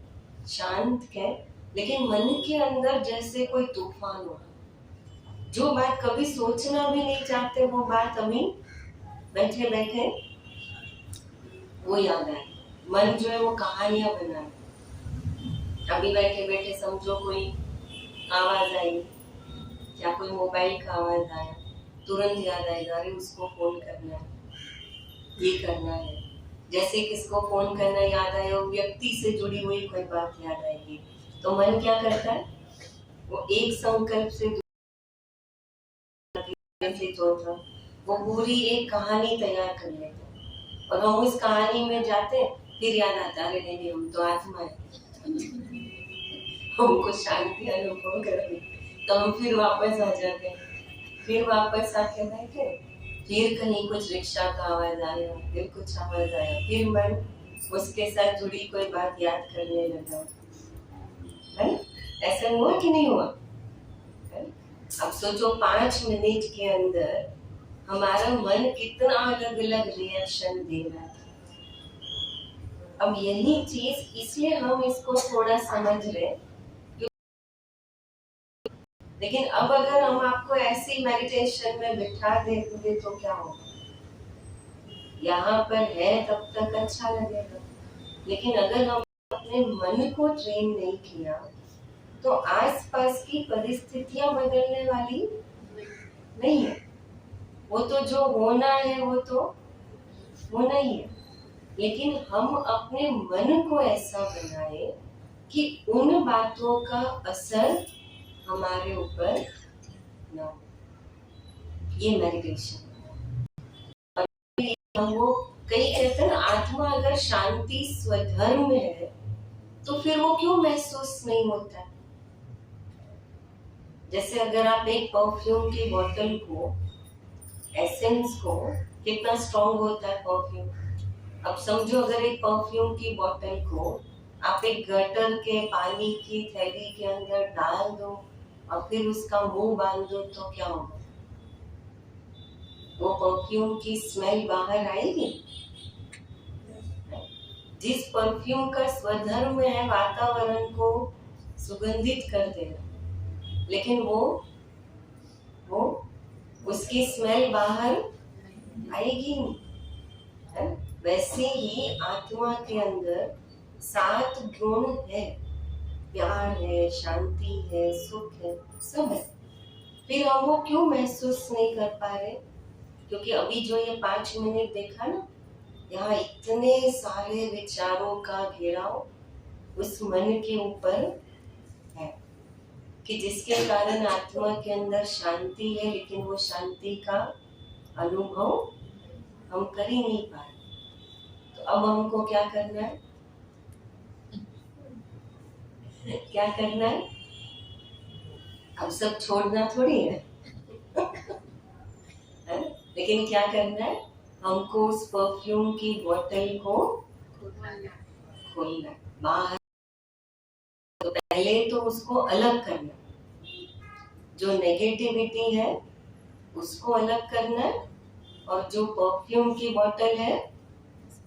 शांत के, लेकिन मन के अंदर जैसे कोई तूफान हो, जो बात कभी सोचना भी नहीं चाहते वो बात अभी बैठे बैठे वो याद आए। मन जो है वो कहानियां बनाए। अभी बैठे बैठे समझो कोई आवाज आई, या कोई मोबाइल का आवाज आया, तुरंत याद आएगा अरे उसको फोन करना है, ये करना है। जैसे किसको फोन करना याद आया, वो व्यक्ति से जुड़ी हुई कोई बात याद आएगी, तो मन क्या करता है? वो एक संकल्प से चौथा वो पूरी एक कहानी तैयार कर लेते हैं, और हम उस कहानी में जाते हैं, फिर याद आता है अरे नहीं हम तो आत्मा है, हमको शांति अनुभव करनी, तो हम फिर वापस आ जाते हैं। फिर वापस आके बैठे, फिर कहीं कुछ रिक्शा का आवाज आया, फिर कुछ आवाज आया, फिर मन उसके साथ जुड़ी कोई बात याद करने लगा, है? ऐसा हुआ कि नहीं हुआ? है? अब सोचो 5 मिनट के अंदर हमारा मन कितना अलग अलग रिएक्शन दे रहा था। अब यही चीज इसलिए हम इसको थोड़ा समझ रहे, लेकिन अब अगर हम आपको ऐसी मेडिटेशन में बिठा देंगे तो क्या होगा? यहाँ पर है तब तक अच्छा लगेगा, लेकिन अगर हम अपने मन को ट्रेन नहीं किया तो आसपास की परिस्थितियां बदलने वाली नहीं है। वो तो जो होना है वो तो होना ही है, लेकिन हम अपने मन को ऐसा बनाए कि उन बातों का असर हमारे ऊपर ना हो। ये मेडिटेशन। हम वो कई कहते हैं ना, आत्मा अगर शांति स्वधर्म है तो फिर वो क्यों महसूस नहीं होता है? जैसे अगर आप एक परफ्यूम की बोतल को, एसेंस को, कितना स्ट्रॉन्ग होता है परफ्यूम। अब समझो अगर एक परफ्यूम की बोतल को आप एक गटर के पानी की थैली के अंदर डाल दो और फिर उसका मुंह बांध दो तो क्या होगा? वो परफ्यूम की स्मेल बाहर आएगी। जिस परफ्यूम का स्वधर्म है वातावरण को सुगंधित कर देना, लेकिन वो उसकी स्मेल बाहर आएगी नहीं, है? वैसे ही आत्मा के अंदर 7 गुण है, प्यार है, शांति है, सुख है, सब है। फिर हम वो क्यों महसूस नहीं कर पा रहे? क्योंकि अभी जो ये 5 मिनट देखा ना, यहाँ इतने सारे विचारों का घेराव उस मन के ऊपर है कि जिसके कारण आत्मा के अंदर शांति है, लेकिन वो शांति का अनुभव हम कर ही नहीं पा रहे। तो अब हमको क्या करना है? क्या करना है? अब सब छोड़ना थोड़ी है, है? लेकिन क्या करना है? हमको उस परफ्यूम की बोतल को खोलना, बाहर। तो पहले तो उसको अलग करना, जो नेगेटिविटी है उसको अलग करना है, और जो परफ्यूम की बोतल है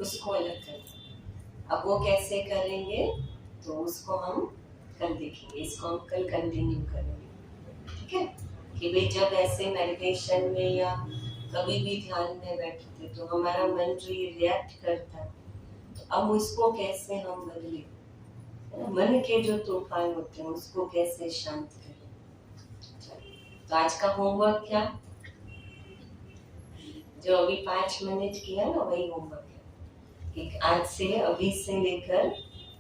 उसको अलग करना। अब वो कैसे करेंगे तो उसको हम कल देखेंगे, इसको हम कल कंटिन्यू करेंगे, ठीक है? कि भाई जब ऐसे मेडिटेशन में या कभी भी ध्यान में बैठते तो हमारा मन रिएक्ट करता है, तो अब उसको कैसे हम बदले, मन के जो तूफान होते हैं उसको कैसे शांत करें। तो आज का होमवर्क क्या, जो अभी 5 मिनट किया ना, वही होमवर्क है कि आज से, अभी से लेकर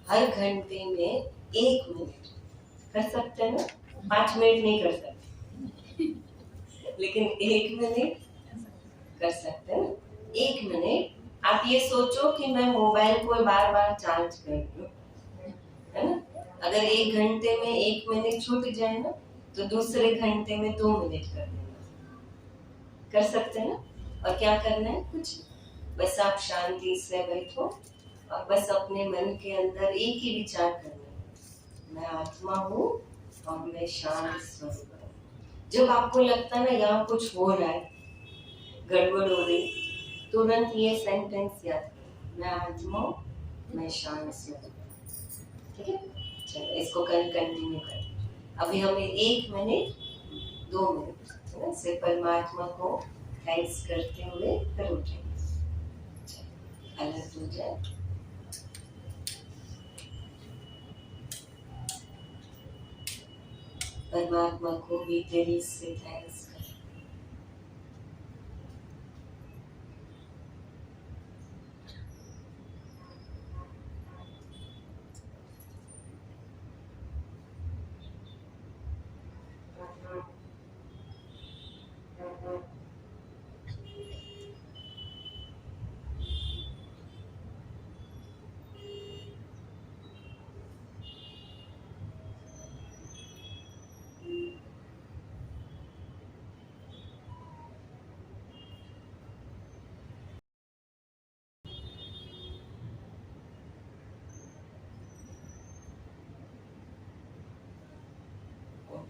हर घंटे में 1 मिनट कर सकते हैं ना। 5 मिनट नहीं कर सकते, लेकिन 1 मिनट कर सकते हैं। 1 मिनट आप ये सोचो कि मैं मोबाइल को बार बार चार्ज कर रही हूँ, है ना? अगर 1 घंटे में 1 मिनट छूट जाए ना, तो दूसरे घंटे में 2 मिनट कर देना, कर सकते हैं ना। और क्या करना है? कुछ बस आप शांति से बैठो और बस अपने मन के अंदर एक ही विचार करना है, मैं आत्मा हूँ और मैं शांत स्वरूप हूँ। जब आपको लगता है ना यहाँ कुछ हो रहा है, गड़बड़ हो रही, तुरंत ये सेंटेंस याद करो, मैं आत्मा हूँ, मैं शांत स्वरूप हूँ, ठीक है? चलो इसको कल कंटिन्यू करें। अभी हमें 1 मिनट 2 मिनट, है ना, से परमात्मा को थैंक्स करते हुए फिर उठेंगे। अलग हो जाए। परमात्मा को भी दिल से थैंक्स करें।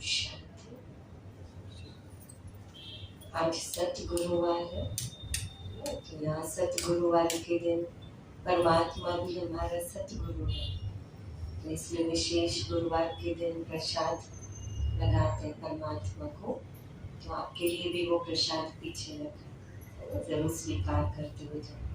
शांति। आज सतगुरुवार है, तो यहाँ सतगुरुवार के दिन परमात्मा भी हमारा सतगुरु है, तो इसलिए विशेष गुरुवार के दिन प्रसाद लगाते हैं परमात्मा को। तो आपके लिए भी वो प्रसाद पीछे रखा, जरूर स्वीकार करते हुए जाए।